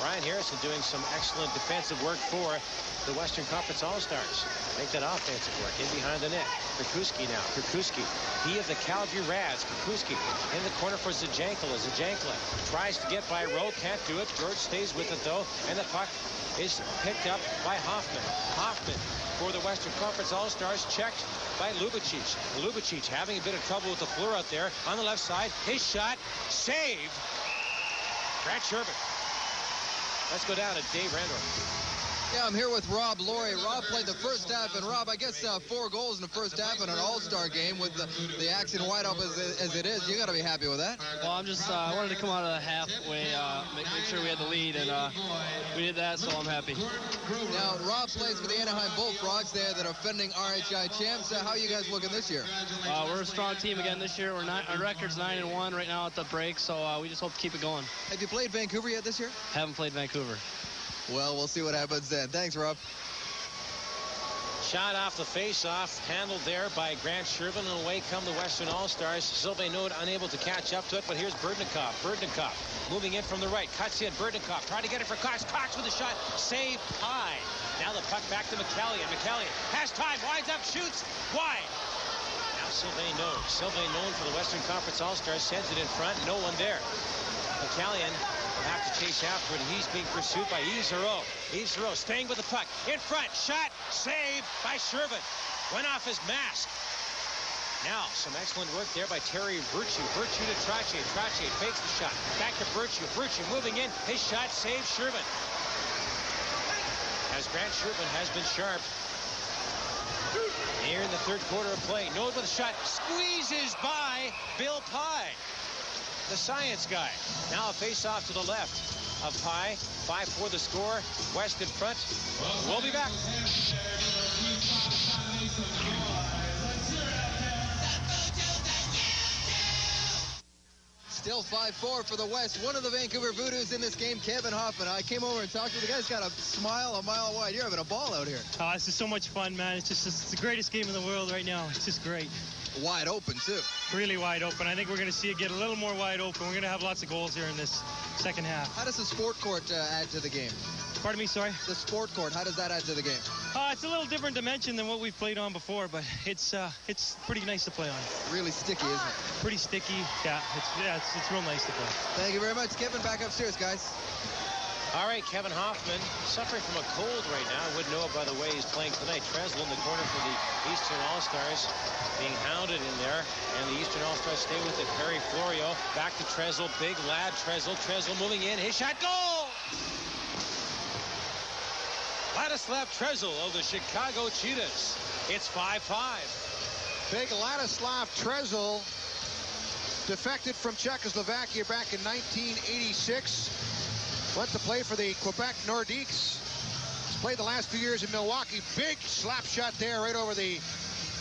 Ryan Harrison doing some excellent defensive work for the Western Conference All-Stars. Make that offensive work in behind the net. Krakiwsky now. Krakiwsky, he of the Calgary Rads. Krakiwsky in the corner for Zajankala. Zajankala tries to get by Rowe, can't do it. George stays with it though, and the puck is picked up by Hoffman. Hoffman for the Western Conference All-Stars, checked by Ljubicic. Ljubicic having a bit of trouble with the floor out there. On the left side, his shot, saved. Grant Shervin. Let's go down to Dave Randorf. Yeah, I'm here with Rob Laurie. Rob played the first half, and Rob, I guess 4 goals in the first half in an All-Star game with the action wide open as it is. You got to be happy with that. Well, I'm just I wanted to come out of the halfway, make sure we had the lead, and we did that, so I'm happy. Now, Rob plays for the Anaheim Bullfrogs. They're the defending RHI champs. How are you guys looking this year? We're a strong team again this year. Our record's 9-1 right now at the break, so we just hope to keep it going. Have you played Vancouver yet this year? Haven't played Vancouver. Well, we'll see what happens then. Thanks, Rob. Shot off the face-off, handled there by Grant Shervin, and away come the Western All-Stars. Sylvain Node unable to catch up to it, but here's Berdnikov. Berdnikov moving in from the right, cuts in. Berdnikov trying to get it for Cox. Cox with a shot, saved high. Now the puck back to McCallion. McCallion has time, winds up, shoots, wide. Now Sylvain Node. Sylvain Node for the Western Conference All-Stars sends it in front, no one there. McCallion will have to chase after it, and he's being pursued by Yves Zero. Yves Zero staying with the puck. In front, shot, saved by Shervin. Went off his mask. Now, some excellent work there by Terry Virtue. Virtue to Trottier. Trottier fakes the shot. Back to Virtue. Virtue moving in. His shot saves Shervin. As Grant Shervin has been sharp. Here in the third quarter of play. Node with a shot. Squeezes by Bill Pye, the science guy. Now a face-off to the left of Pye. 5-4 the score. West in front. We'll be back. Still 5-4 for the West. One of the Vancouver Voodoos in this game, Kevin Hoffman. I came over and talked to the guy's got a smile a mile wide. You're having a ball out here. Oh, this is so much fun, man. It's the greatest game in the world right now. It's just great. Wide open, too. Really wide open. I think we're going to see it get a little more wide open. We're going to have lots of goals here in this second half. How does the sport court add to the game? Pardon me, sorry? The sport court, how does that add to the game? It's a little different dimension than what we've played on before, but it's pretty nice to play on. Really sticky, isn't it? Pretty sticky. Yeah, it's real nice to play. Thank you very much, Kevin. Back upstairs, guys. All right, Kevin Hoffman suffering from a cold right now. Wouldn't know it by the way he's playing tonight. Tresl in the corner for the Eastern All-Stars, being hounded in there, and the Eastern All-Stars stay with it. Perry Florio back to Tresl, big lad Tresl. Tresl moving in, his shot, goal! Ladislav Tresl of the Chicago Cheetahs. It's 5-5. Big Ladislav Tresl defected from Czechoslovakia back in 1986. Went to play for the Quebec Nordiques. He's played the last few years in Milwaukee. Big slap shot there right over the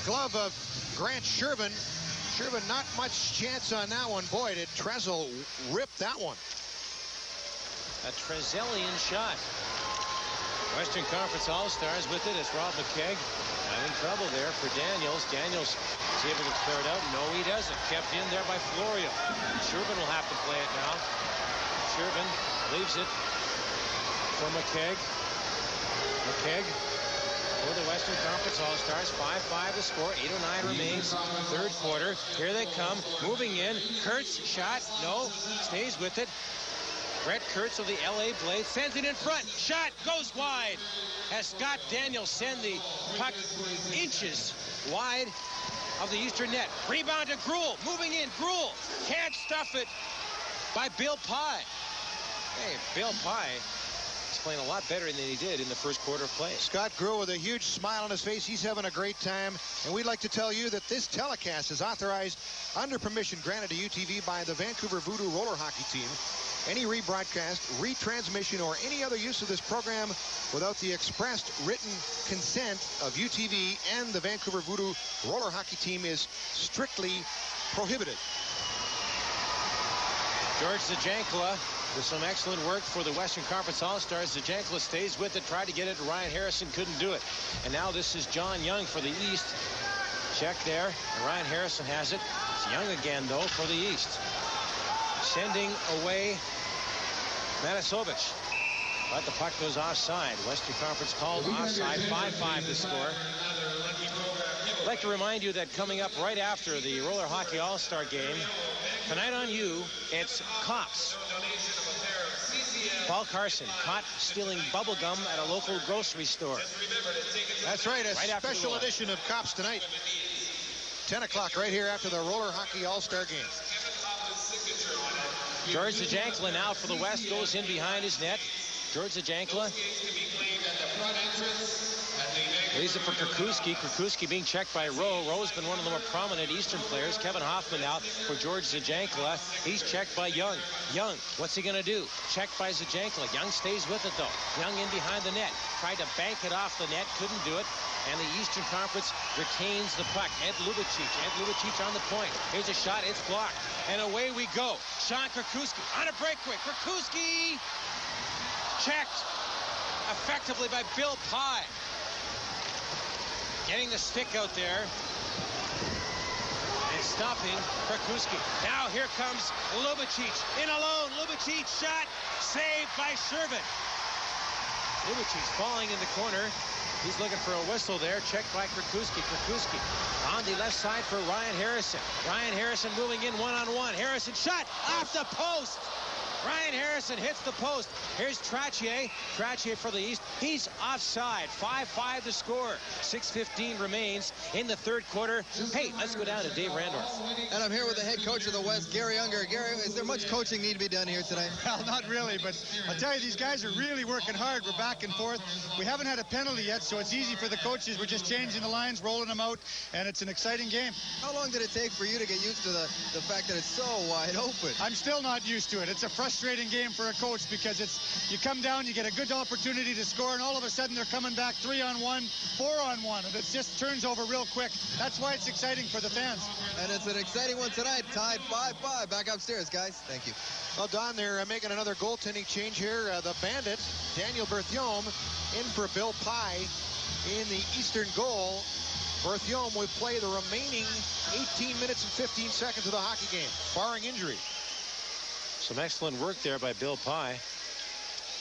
glove of Grant Shervin. Shervin not much chance on that one. Boy, did Tresl rip that one. A Trezelian shot. Western Conference All-Stars with it as Rob McKegg having trouble there for Daniels. Daniels is able to clear it out. No, he doesn't. Kept in there by Florio. Shervin will have to play it now. Shervin leaves it for McKegg. McKegg for the Western Conference All-Stars. 5-5 the score. 8:09 remains. Third quarter. Here they come. Moving in. Kurtz shot. No. Stays with it. Brett Kurtz of the LA Blades sends it in front. Shot goes wide as Scott Daniels send the puck inches wide of the Eastern net. Rebound to Gruel. Moving in. Gruel can't stuff it by Bill Pye. Hey, Bill Pye is playing a lot better than he did in the first quarter of play. Scott Gruel with a huge smile on his face. He's having a great time. And we'd like to tell you that this telecast is authorized under permission granted to UTV by the Vancouver Voodoo Roller Hockey Team. Any rebroadcast, retransmission, or any other use of this program without the expressed written consent of UTV and the Vancouver Voodoo Roller Hockey Team is strictly prohibited. George Zajankla with some excellent work for the Western Conference All-Stars. Zajankla stays with it, tried to get it. Ryan Harrison couldn't do it. And now this is John Young for the East. Check there. And Ryan Harrison has it. It's Young again, though, for the East. Sending away Matasovic. But the puck goes offside. Western Conference called offside. 5-5 the score. I'd like to remind you that coming up right after the Roller Hockey All-Star game, tonight on You, it's Cops. Paul Carson caught stealing bubble gum at a local grocery store. That's right, a special edition of Cops tonight. 10 o'clock right here after the Roller Hockey All-Star game. George Zajankla now for the West goes in behind his net. George Zajankla leaves it for Krakuski. Krakuski being checked by Rowe. Rowe's been one of the more prominent Eastern players. Kevin Hoffman out for George Zajankla. He's checked by Young. Young, what's he going to do? Checked by Zajankla. Young stays with it, though. Young in behind the net. Tried to bank it off the net. Couldn't do it. And the Eastern Conference retains the puck. Ed Lubicic. Ed Lubicic on the point. Here's a shot. It's blocked. And away we go. Sean Krakuski on a breakaway. Krakuski checked effectively by Bill Pye. Getting the stick out there and stopping Krakuski. Now here comes Lubicic in alone. Lubicic shot saved by Shervin. Lubicic falling in the corner. He's looking for a whistle there. Checked by Krakuski. Krakuski on the left side for Ryan Harrison. Ryan Harrison moving in one-on-one. Harrison shot off the post. Ryan Harrison hits the post. Here's Trottier. Trottier for the East. He's offside. 5-5 the score. 6:15 remains in the third quarter. Hey, let's go down to Dave Randorf. And I'm here with the head coach of the West, Gary Unger. Gary, is there much coaching need to be done here tonight? Well, not really, but I'll tell you, these guys are really working hard. We're back and forth. We haven't had a penalty yet, so it's easy for the coaches. We're just changing the lines, rolling them out, and it's an exciting game. How long did it take for you to get used to the fact that it's so wide open? I'm still not used to it. It's a frustrating game for a coach because you come down, you get a good opportunity to score, and all of a sudden they're coming back 3-on-1, 4-on-1, and it just turns over real quick. That's why it's exciting for the fans. And it's an exciting one tonight, tied 5-5. Back upstairs, guys. Thank you. Well, Don, they're making another goaltending change here. The Bandit, Daniel Berthiaume, in for Bill Pye in the Eastern goal. Berthiaume will play the remaining 18 minutes and 15 seconds of the hockey game, barring injury. Some excellent work there by Bill Pye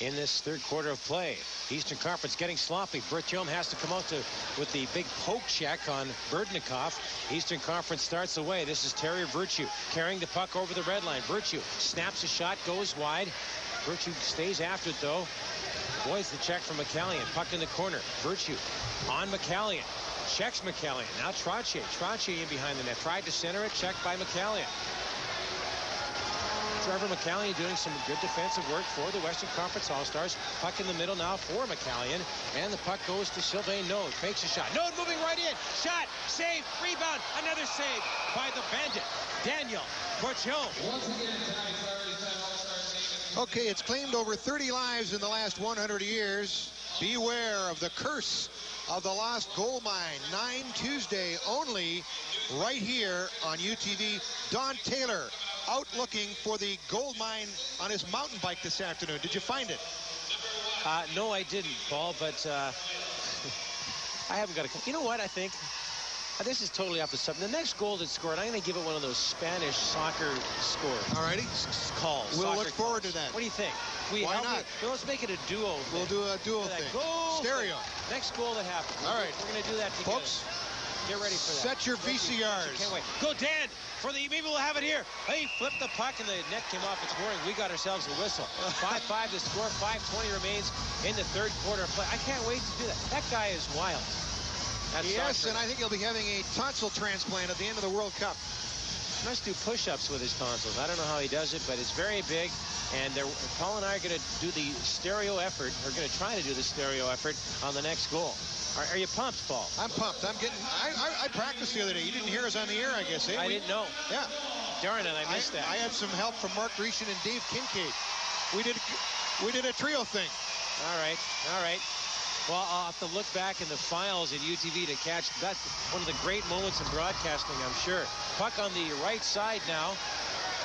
in this third quarter of play. Eastern Conference getting sloppy. Berthiaume has to come out with the big poke check on Berdnikov. Eastern Conference starts away. This is Terry Virtue carrying the puck over the red line. Virtue snaps a shot, goes wide. Virtue stays after it, though. Boys, the check from McCallion. Puck in the corner. Virtue on McCallion. Checks McCallion. Now Trottier. Trottier in behind the net. Tried to center it. Checked by McCallion. Trevor McCallion doing some good defensive work for the Western Conference All-Stars. Puck in the middle now for McCallion. And the puck goes to Sylvain Node. Fakes a shot. Node moving right in. Shot. Save. Rebound. Another save by the Bandit. Daniel Berthiaume. Okay, it's claimed over 30 lives in the last 100 years. Beware of the curse of the lost gold mine. 9 Tuesday only right here on UTV. Don Taylor out looking for the gold mine on his mountain bike this afternoon. Did you find it? No, I didn't, Paul, but I haven't got a... You know what, I think? This is totally off the subject. The next goal that's scored, I'm going to give it one of those Spanish soccer scores. All righty. Calls. We'll look forward to that. What do you think? Why not? Let's make it a duo thing. We'll do a duo thing. Stereo. Next goal that happens. All right. We're going to do that together. Folks, get ready for that. Set your VCRs. Can't wait. Go, Dan. Maybe we'll have it here. Hey, flipped the puck and the net came off its mooring. We got ourselves a whistle. 5-5 to score. 5:20 remains in the third quarter of play. I can't wait to do that. That guy is wild. Yes, and I think he'll be having a tonsil transplant at the end of the World Cup. He must do push-ups with his tonsils. I don't know how he does it, but it's very big. And Paul and I are going to do the stereo effort. We're going to try to do the stereo effort on the next goal. Are you pumped, Paul? I'm pumped. I practiced the other day. You didn't hear us on the air, I guess, eh? I didn't know. Yeah. Darn it, I missed that. I had some help from Mark Grecian and Dave Kincaid. We did a trio thing. All right. Well, I'll have to look back in the files at UTV to catch. That's one of the great moments in broadcasting, I'm sure. Puck on the right side now.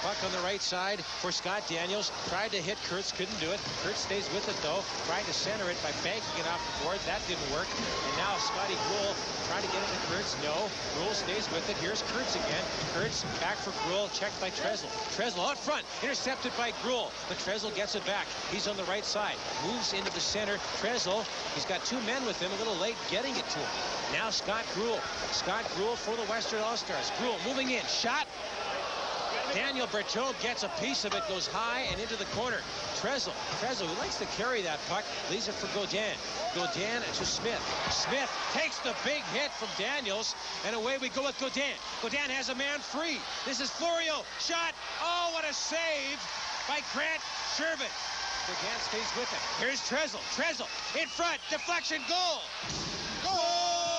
Puck on the right side for Scott Daniels. Tried to hit Kurtz, couldn't do it. Kurtz stays with it, though. Tried to center it by banking it off the board. That didn't work. And now Scotty Gruel trying to get it to Kurtz. No. Gruel stays with it. Here's Kurtz again. Kurtz back for Gruel. Checked by Tresel. Tresel out front. Intercepted by Gruel. But Tresel gets it back. He's on the right side. Moves into the center. Tresel, he's got two men with him. A little late getting it to him. Now Scott Gruel. Scott Gruel for the Western All-Stars. Gruel moving in. Shot. Daniel Berthaud gets a piece of it, goes high and into the corner. Tresel, who likes to carry that puck, leaves it for Gaudin. Gaudin to Smith. Smith takes the big hit from Daniels, and away we go with Gaudin. Gaudin has a man free. This is Florio. Shot. Oh, what a save by Grant Shervin. Gaudin stays with it. Here's Tresel. Tresel in front. Deflection. Goal. Goal.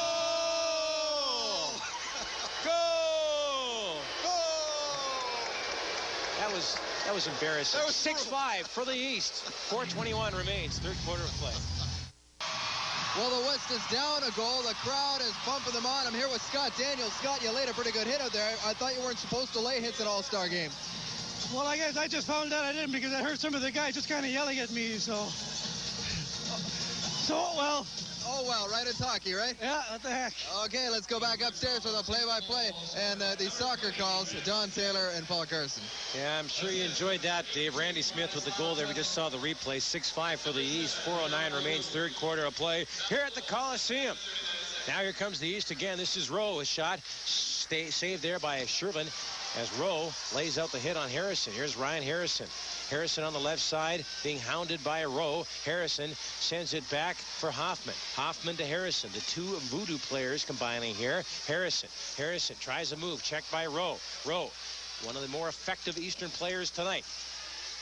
That was embarrassing. 6-5 for the East. 4:21 remains. Third quarter of play. Well, the West is down a goal. The crowd is pumping them on. I'm here with Scott Daniels. Scott, you laid a pretty good hit out there. I thought you weren't supposed to lay hits at All-Star games. Well, I guess I just found out I didn't because I heard some of the guys just kind of yelling at me, so well. Oh, well, right? It's hockey, right? Yeah, what the heck. Okay, let's go back upstairs for the play-by-play and the soccer calls, Don Taylor and Paul Carson. Yeah, I'm sure you enjoyed that, Dave. Randy Smith with the goal there. We just saw the replay. 6-5 for the East. 4:09 remains, third quarter of play here at the Coliseum. Now here comes the East again. This is Rowe. A shot saved there by Shervin as Rowe lays out the hit on Harrison. Here's Ryan Harrison. Harrison on the left side being hounded by Rowe. Harrison sends it back for Hoffman. Hoffman to Harrison. The two voodoo players combining here. Harrison tries a move. Checked by Rowe. Rowe, one of the more effective Eastern players tonight.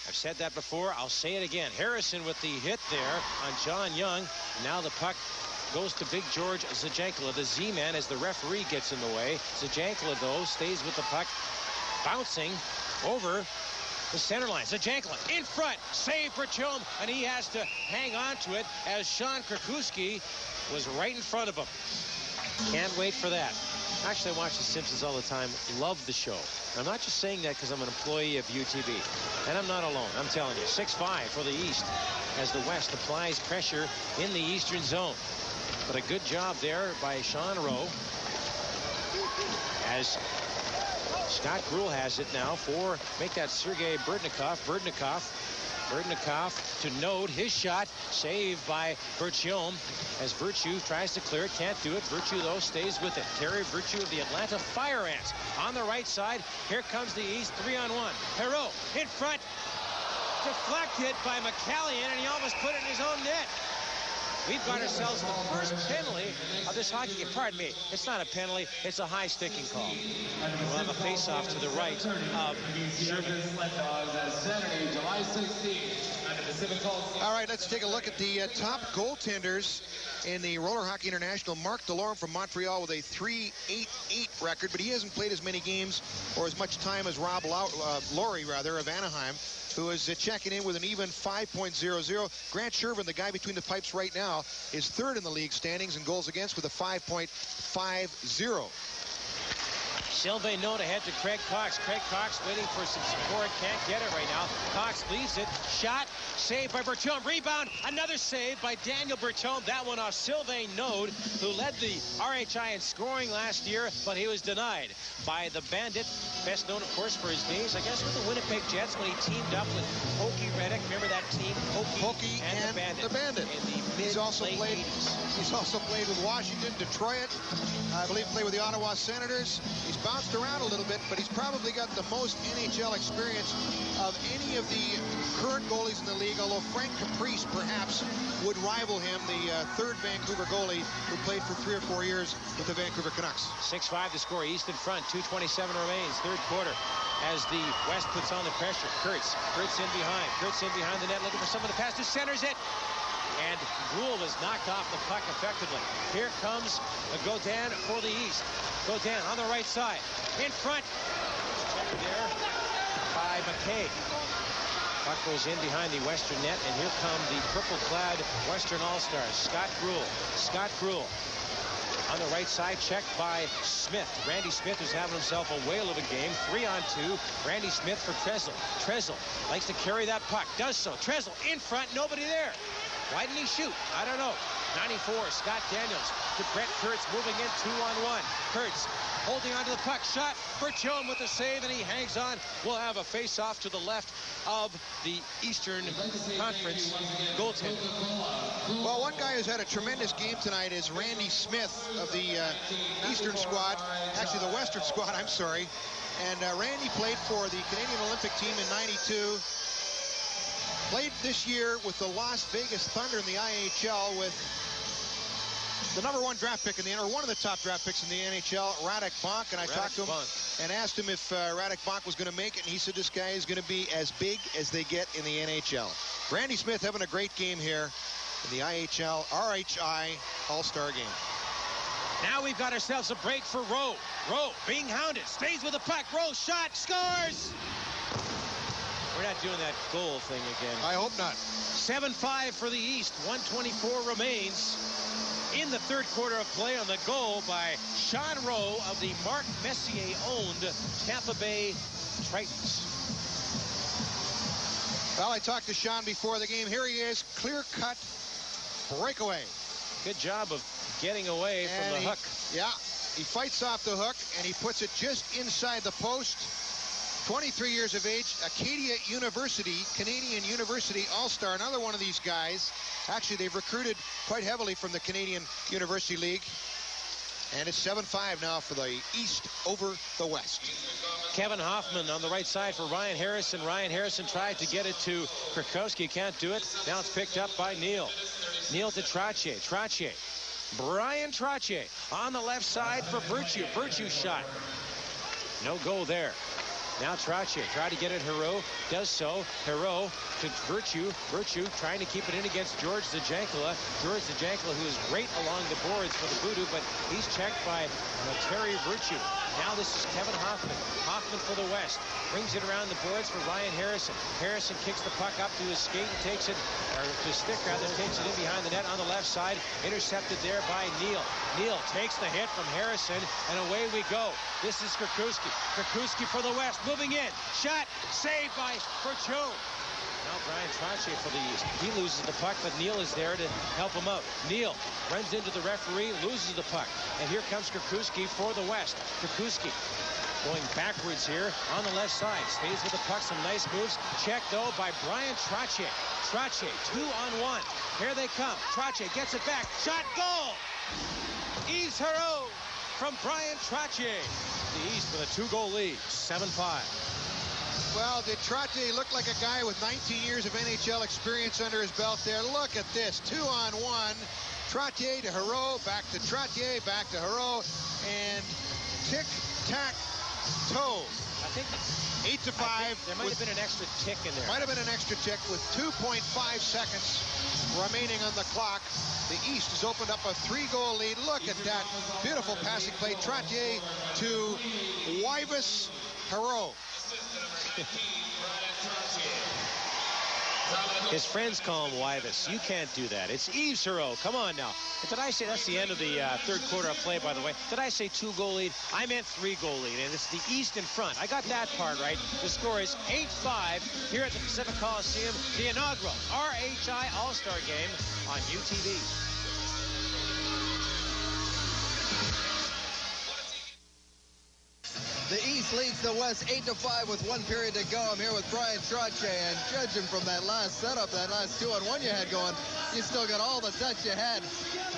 I've said that before. I'll say it again. Harrison with the hit there on John Young. Now the puck goes to Big George Zajankala, the Z-man, as the referee gets in the way. Zajankala, though, stays with the puck, bouncing over the center line. Zajankala in front, save for Chum, and he has to hang on to it as Sean Krakuski was right in front of him. Can't wait for that. Actually, I watch The Simpsons all the time. Love the show. I'm not just saying that because I'm an employee of UTV. And I'm not alone. I'm telling you. 6-5 for the East as the West applies pressure in the Eastern zone. But a good job there by Sean Rowe as Scott Gruel has it now for, make that Sergei Berdnikov. Berdnikov to Node. His shot saved by Berthiaume as Virtue tries to clear it. Can't do it. Virtue, though, stays with it. Terry Virtue of the Atlanta Fire Ants on the right side. Here comes the East. 3-on-1. Perreault in front. Deflected by McCallion, and he almost put it in his own net. We've got ourselves the first penalty of this hockey game. Pardon me, it's not a penalty, it's a high sticking call. We'll have a face-off to the right of Shervin. July 16th at the Pacific Hall. All right, let's take a look at the top goaltenders in the Roller Hockey International. Mark Delorme from Montreal with a 3.88 record, but he hasn't played as many games or as much time as Rob Laurie, of Anaheim, who is checking in with an even 5.00. Grant Shervin, the guy between the pipes right now, is third in the league standings in goals against with a 5.50. Sylvain Note ahead to Craig Cox. Craig Cox waiting for some support. Can't get it right now. Cox leaves it. Shot. Saved by Berthaud. Rebound. Another save by Daniel Berthaud. That one off Sylvain Note, who led the RHI in scoring last year, but he was denied by the Bandit. Best known, of course, for his days, I guess, with the Winnipeg Jets when he teamed up with Hokie Reddick. Remember that team? Hokie and the Bandit. In the He's also played 80s. He's also played with Washington, Detroit. I believe played with the Ottawa Senators. He's bounced around a little bit, but he's probably got the most NHL experience of any of the current goalies in the league, although Frank Caprice perhaps would rival him, the third Vancouver goalie who played for 3 or 4 years with the Vancouver Canucks. 6-5 to score. East in front. 2:27 remains. Third quarter. As the West puts on the pressure. Kurtz in behind. Kurtz in behind the net, looking for someone to pass to. Centers it. And Gould is knocked off the puck effectively. Here comes Gaudin for the East. Gaudin on the right side. In front. Checked there by McKay. Puck goes in behind the Western net, and here come the purple-clad Western All-Stars. Scott Gruel. On the right side, checked by Smith. Randy Smith is having himself a whale of a game. 3-on-2. Randy Smith for Trezl. Trezl likes to carry that puck. Does so. Trezl in front. Nobody there. Why didn't he shoot? I don't know. 94, Scott Daniels to Brent Kurtz, moving in 2-on-1. Kurtz holding onto the puck. Shot. Bertillon with the save, and he hangs on. We'll have a face-off to the left of the Eastern Conference goaltender. Well, one guy who's had a tremendous game tonight is Randy Smith of the Eastern squad. Actually, the Western squad, I'm sorry. And Randy played for the Canadian Olympic team in '92. Played this year with the Las Vegas Thunder in the IHL with the #1 draft pick in the, or one of the top draft picks in the NHL, Radek Bonk. And I talked to him and asked him if Radek Bonk was going to make it, and he said this guy is going to be as big as they get in the NHL. Randy Smith having a great game here in the IHL RHI All-Star game. Now we've got ourselves a break for Rowe. Rowe being hounded, stays with the puck. Rowe shot, scores! We're not doing that goal thing again. I hope not. 7-5 for the East. 1:24 remains in the third quarter of play on the goal by Sean Rowe of the Mark Messier-owned Tampa Bay Titans. Well, I talked to Sean before the game. Here he is, clear-cut breakaway. Good job of getting away from the hook. Yeah, he fights off the hook, and he puts it just inside the post. 23 years of age, Acadia University, Canadian University All-Star, another one of these guys. Actually, they've recruited quite heavily from the Canadian University League. And it's 7-5 now for the East over the West. Kevin Hoffman on the right side for Ryan Harrison. Ryan Harrison tried to get it to Krakowski. Can't do it. Now it's picked up by Neal. Neal to Trottier. Trottier. Brian Trottier on the left side for Virtue. Virtue shot. No goal there. Now Trottier tried to get it Hero, does so. Hero to Virtue. Virtue trying to keep it in against George Zajankala. George Zajankala, who is great along the boards for the Voodoo, but he's checked by Terry Virtue. Now this is Kevin Hoffman. Hoffman for the West. Brings it around the boards for Ryan Harrison. Harrison kicks the puck up to his skate and takes it, or to stick rather, takes it in behind the net on the left side. Intercepted there by Neal. Neal takes the hit from Harrison, and away we go. This is Krakowski. Krakowski for the West. Moving in. Shot. Saved by Bertillon. Now Brian Trottier for the East. He loses the puck, but Neal is there to help him out. Neal runs into the referee, loses the puck. And here comes Krakowski for the West. Krakowski going backwards here on the left side. Stays with the puck. Some nice moves. Checked, though, by Brian Trottier. Trottier, 2-on-1. Here they come. Trottier gets it back. Shot, goal! Yves Hero from Brian Trottier. The East with a 2-goal lead, 7-5. Well, did Trottier look like a guy with 19 years of NHL experience under his belt there? Look at this, 2-on-1. Trottier to Hero, back to Trottier, back to Hero, and tic-tac-toe. I think 8-5. There might have been an extra tick in there. Might have been an extra tick with 2.5 seconds remaining on the clock. The East has opened up a 3-goal lead. Look at that beautiful passing play. Trottier to Yves Hero. His friends call him Yves. You can't do that. It's Yves Hero. Come on now. Did I say that's the end of the third quarter of play, by the way? Did I say 2-goal lead? I meant 3-goal lead, and it's the East in front. I got that part right. The score is 8-5 here at the Pacific Coliseum, the inaugural RHI All-Star Game on UTV. The East East leads the West 8-5 with 1 period to go. I'm here with Bryan Trottier, and judging from that last setup, that last 2-on-1 you had going, you still got all the touch you had.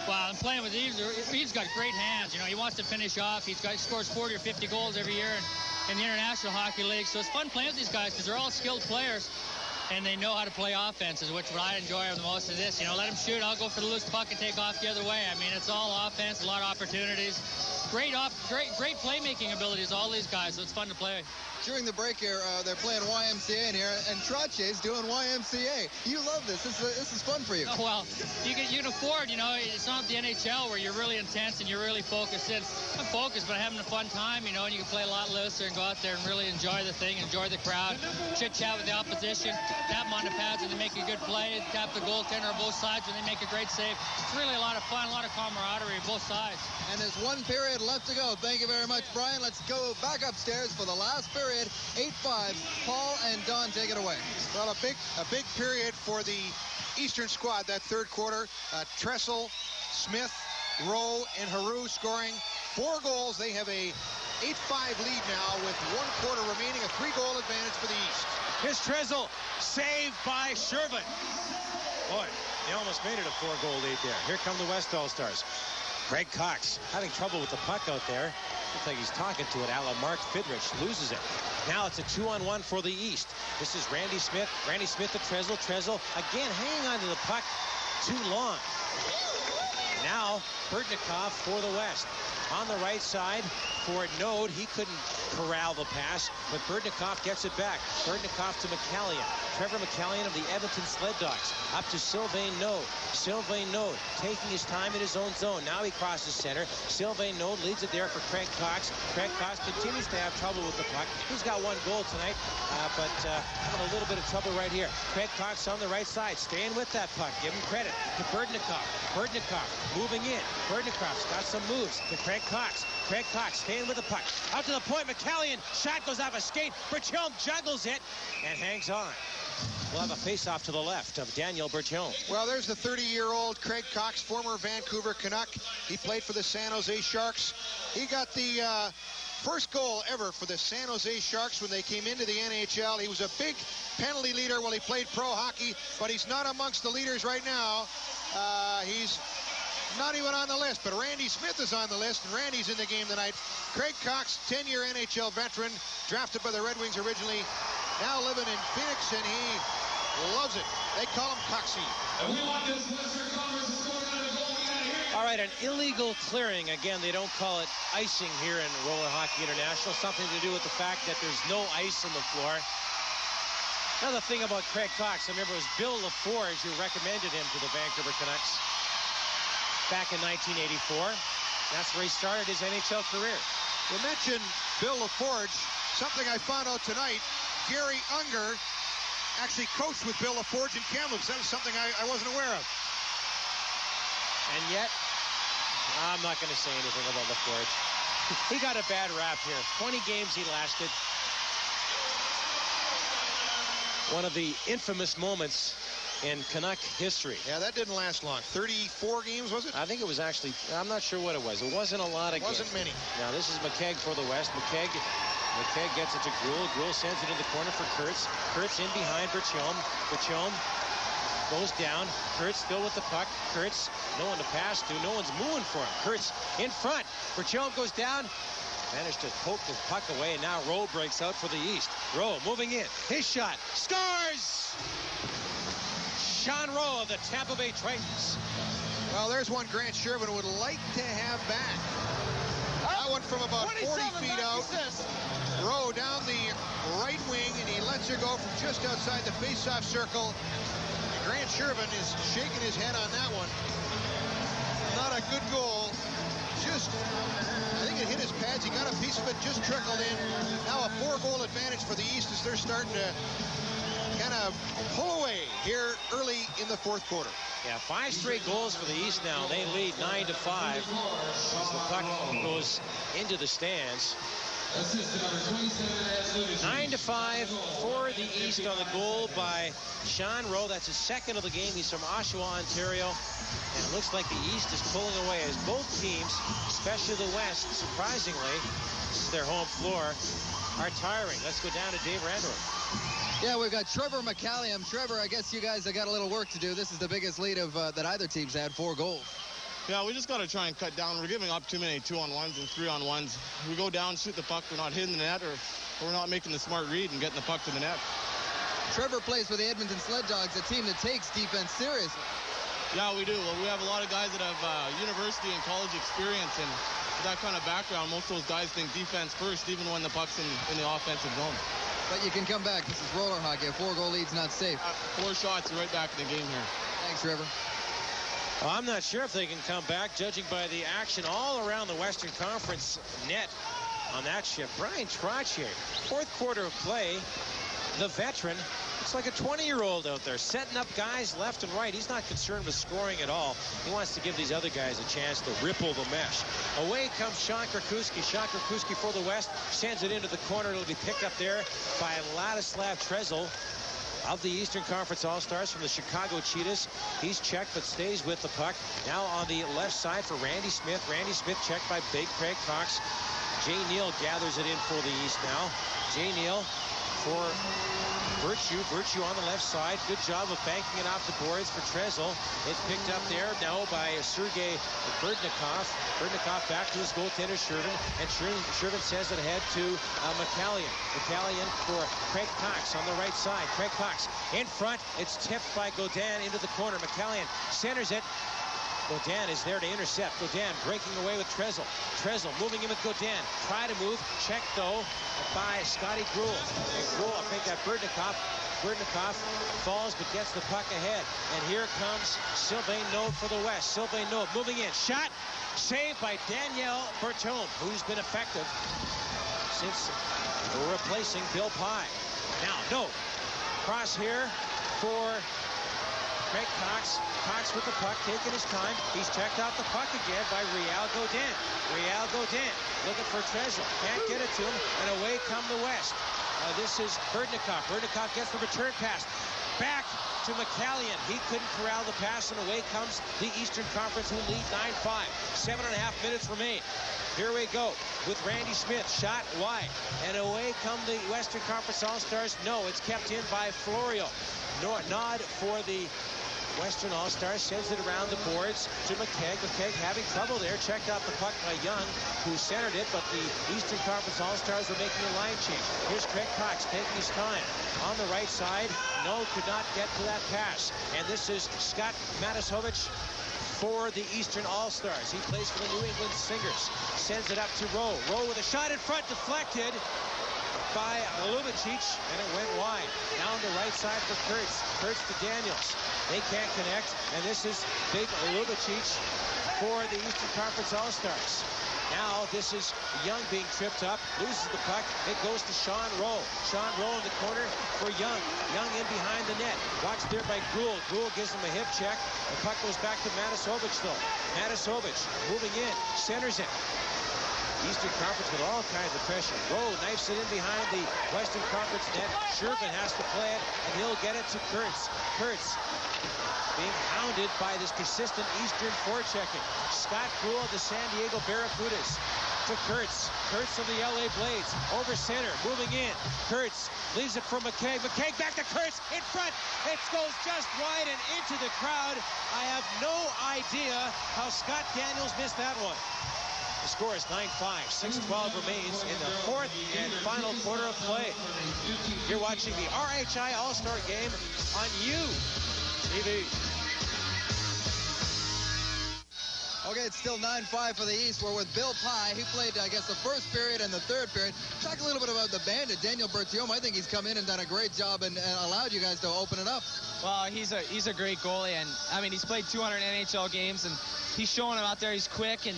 Well, I'm playing with Yves. He's got great hands. You know, he wants to finish off. He scores 40 or 50 goals every year in the International Hockey League. So it's fun playing with these guys because they're all skilled players. And they know how to play offenses, which what I enjoy the most is this. You know, let them shoot. I'll go for the loose puck and take off the other way. I mean, it's all offense, a lot of opportunities. Great playmaking abilities, all these guys, so it's fun to play. During the break here, they're playing YMCA in here, and Trottier's doing YMCA. You love this. This is fun for you. Oh, well, you can afford, you know, it's not the NHL where you're really intense and you're really focused in. I'm focused, but I'm having a fun time, you know, and you can play a lot looser and go out there and really enjoy the thing, enjoy the crowd, chit-chat with the opposition, tap them on the pads when they make a good play, tap the goaltender on both sides when they make a great save. It's really a lot of fun, a lot of camaraderie on both sides. And there's 1 period left to go. Thank you very much, Bryan. Let's go back upstairs for the last period. 8-5. Paul and Don, take it away. Well, a big period for the Eastern squad that third quarter. Tressel, Smith, Rowe, and Haru scoring 4 goals. They have a 8-5 lead now with 1 quarter remaining, a 3-goal advantage for the East. Here's Tressel, saved by Shervin. Boy, they almost made it a 4-goal lead there. Here come the West All-Stars. Craig Cox having trouble with the puck out there. Looks like he's talking to it. Mark Fidrich loses it. Now it's a 2-on-1 for the East. This is Randy Smith. Randy Smith to Tressel. Tressel again hanging on to the puck too long. Now Berdnikov for the West. On the right side for Node. He couldn't corral the pass, but Berdnikov gets it back. Berdnikov to McCallion. Trevor McCallion of the Edmonton Sled Dogs. Up to Sylvain Node. Sylvain Node taking his time in his own zone. Now he crosses center. Sylvain Node leads it there for Craig Cox. Craig Cox continues to have trouble with the puck. He's got 1 goal tonight, but having a little bit of trouble right here. Craig Cox on the right side, staying with that puck. Give him credit to Berdnikov. Berdnikov moving in. Berdnikov's got some moves to Craig Cox. Craig Cox staying with the puck. Out to the point, McCallion. Shot goes off a skate. Berthiaume juggles it and hangs on. We'll have a face-off to the left of Daniel Berthiaume. Well, there's the 30-year-old Craig Cox, former Vancouver Canuck. He played for the San Jose Sharks. He got the first goal ever for the San Jose Sharks when they came into the NHL. He was a big penalty leader while he played pro hockey, but he's not amongst the leaders right now. He's not even on the list, but Randy Smith is on the list, and Randy's in the game tonight. Craig Cox, 10-year NHL veteran, drafted by the Red Wings originally, now living in Phoenix, and he loves it. They call him Coxie. All right, an illegal clearing. Again, they don't call it icing here in Roller Hockey International. Something to do with the fact that there's no ice on the floor. Another thing about Craig Cox, I remember it was Bill LaForge who recommended him to the Vancouver Canucks back in 1984. That's where he started his NHL career. You mentioned Bill LaForge. Something I found out tonight, Gary Unger actually coached with Bill LaForge in Kamloops. That was something I wasn't aware of. And yet, I'm not going to say anything about LaForge. He got a bad rap here. 20 games he lasted. One of the infamous moments in Canuck history. Yeah, that didn't last long. 34 games, was it? I think it was actually, I'm not sure what it was. It wasn't a lot of games. Wasn't many. Now, this is McKegg for the West. McKegg gets it to Gruel. Gruel sends it in the corner for Kurtz. Kurtz in behind Berthiaume. Berthiaume goes down. Kurtz still with the puck. Kurtz, no one to pass to. No one's moving for him. Kurtz in front. Berthiaume goes down. Managed to poke the puck away, and now Rowe breaks out for the East. Rowe moving in. His shot. Scores! Sean Rowe of the Tampa Bay Titans. Well, there's one Grant Shervin would like to have back. That one from about 40 feet out. Rowe down the right wing, and he lets her go from just outside the face-off circle. Grant Shervin is shaking his head on that one. Not a good goal. Just, I think it hit his pads. He got a piece of it, just trickled in. Now a 4-goal advantage for the East as they're starting to kind of pull away here early in the fourth quarter. Yeah, 5 straight goals for the East now. They lead 9-5 as the puck goes into the stands. 9-5 for the East on the goal by Sean Rowe. That's his second of the game. He's from Oshawa, Ontario. And it looks like the East is pulling away as both teams, especially the West, surprisingly, this is their home floor, are tiring. Let's go down to Dave Randorf. Yeah, we've got Trevor McCallium. Trevor, I guess you guys have got a little work to do. This is the biggest lead of that either team's had, 4 goals. Yeah, we just got to try and cut down. We're giving up too many 2-on-1s and 3-on-1s. We go down, shoot the puck, we're not hitting the net, or we're not making the smart read and getting the puck to the net. Trevor plays for the Edmonton Sled Dogs, a team that takes defense seriously. Yeah, we do. Well, we have a lot of guys that have university and college experience, and with that kind of background, most of those guys think defense first, even when the puck's in the offensive zone. But you can come back. This is roller hockey. A 4-goal lead's not safe. 4 shots, right back in the game here. Thanks, Trevor. Well, I'm not sure if they can come back, judging by the action all around the Western Conference net on that shift. Bryan Trottier, 4th quarter of play, the veteran. Looks like a 20-year-old out there, setting up guys left and right. He's not concerned with scoring at all. He wants to give these other guys a chance to ripple the mesh. Away comes Sean Krakowski. Sean Krakowski for the West, sends it into the corner. It'll be picked up there by Ladislav Trezl of the Eastern Conference All-Stars from the Chicago Cheetahs. He's checked but stays with the puck. Now on the left side for Randy Smith. Randy Smith checked by Big Craig Cox. Jay Neal gathers it in for the East now. Jay Neal for Virtue. Virtue on the left side. Good job of banking it off the boards for Trezl. It's picked up there now by Sergei Berdnikov. Berdnikov back to his goaltender, Shervin. And Shervin sends it ahead to McCallion. McCallion for Craig Cox on the right side. Craig Cox in front. It's tipped by Godin into the corner. McCallion centers it. Godin is there to intercept. Godin breaking away with Trezl. Trezl moving in with Godin. Try to move. Checked, though, by Scotty Gruel. And Gruel, I think that Berdnikov falls but gets the puck ahead. And here comes Sylvain Naud for the West. Sylvain Naud moving in. Shot. Saved by Daniel Bertome, who's been effective since replacing Bill Pye. Now, Naud. Cross here for Craig Cox. Cox with the puck, taking his time. He's checked out the puck again by Real Godin. Real Godin looking for Trezl. Can't get it to him, and away come the West. This is Berdnikov. Berdnikov gets the return pass. Back to McCallion. He couldn't corral the pass, and away comes the Eastern Conference, who lead 9-5. 7.5 minutes remain. Here we go with Randy Smith. Shot wide. And away come the Western Conference All-Stars. No, it's kept in by Florio. Nod for the Western All-Stars, sends it around the boards to McKegg. McKegg having trouble there. Checked out the puck by Young, who centered it, but the Eastern Conference All-Stars were making a line change. Here's Craig Cox taking his time. On the right side, no, could not get to that pass. And this is Scott Matasovich for the Eastern All-Stars. He plays for the New England Singers. Sends it up to Rowe. Rowe with a shot in front, deflected by Lubicic, and it went wide. Down the right side for Kurtz. Kurtz to Daniels. They can't connect, and this is big Lubicic for the Eastern Conference All-Stars. Now this is Young being tripped up, loses the puck. It goes to Sean Rowe. Sean Rowe in the corner for Young. Young in behind the net. Watched there by Gruel. Gruel gives him a hip check. The puck goes back to Matasovich, though. Matasovich moving in, centers it. Eastern Conference with all kinds of pressure. Rowe knifes it in behind the Western Conference net. Shervin has to play it, and he'll get it to Kurtz. Kurtz being hounded by this persistent Eastern forechecking. Scott Gruel of the San Diego Barracudas to Kurtz. Kurtz of the LA Blades. Over center, moving in. Kurtz leaves it for McKegg. McKegg back to Kurtz in front. It goes just wide and into the crowd. I have no idea how Scott Daniels missed that one. The score is 9-5. 6:12 remains in the 4th and final quarter of play. You're watching the RHI All-Star Game on UTV. Okay, it's still 9-5 for the East. We're with Bill Pye. He played, I guess, the first period and the third period. Talk a little bit about the bandit, Daniel Berthiaume. I think he's come in and done a great job and allowed you guys to open it up. Well, he's a great goalie, and I mean, he's played 200 NHL games, and he's showing him out there. He's quick, and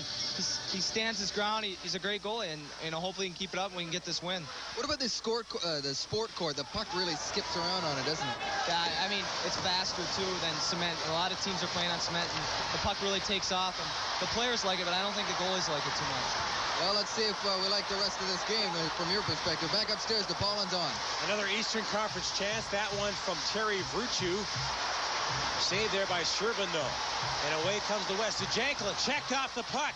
he stands his ground. He's a great goalie, and hopefully he can keep it up and we can get this win. What about this sport court? The puck really skips around on it, doesn't it? Yeah, I mean, it's faster, too, than cement. A lot of teams are playing on cement, and the puck really takes off, and the players like it, but I don't think the goalies like it too much. Well, let's see if we like the rest of this game from your perspective. Back upstairs to Paul Lanzon. Another Eastern Conference chance. That one from Terry Virtue. Saved there by Shervin, though. And away comes the West to Janklin. Checked off the puck.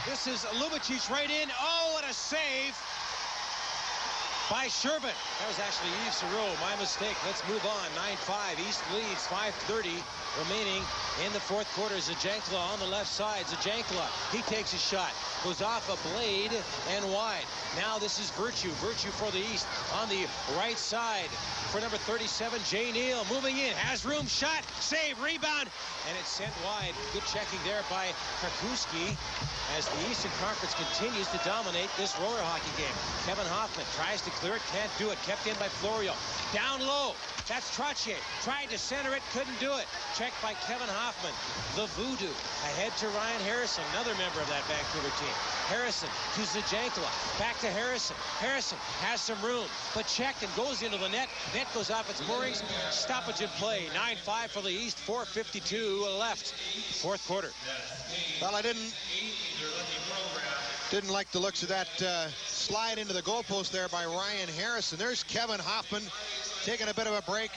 This is Lubicic right in. Oh, what a save by Shervin. That was actually Yves Saroux. My mistake. Let's move on. 9-5. East leads. 5:30 remaining in the fourth quarter. Zajankla on the left side. Zajankla, he takes a shot. Goes off a blade and wide. Now this is Virtue. Virtue for the East on the right side for number 37, Jay Neal. Moving in. Has room. Shot. Save. Rebound. And it's sent wide. Good checking there by Karkuski as the Eastern Conference continues to dominate this roller hockey game. Kevin Hoffman tries to clear it. Can't do it. Kept in by Florio. Down low. That's Trottier. Tried to center it. Couldn't do it. Checked by Kevin Hoffman. The Voodoo. Ahead to Ryan Harrison. Another member of that Vancouver team. Harrison to Zajankla. Back to Harrison. Harrison has some room. But checked and goes into the net. Net goes off its moorings. Stoppage of play. 9-5 for the East. 4:52 left. Fourth quarter. Well, I didn't like the looks of that slide into the goalpost there by Ryan Harrison. There's Kevin Hoffman taking a bit of a break,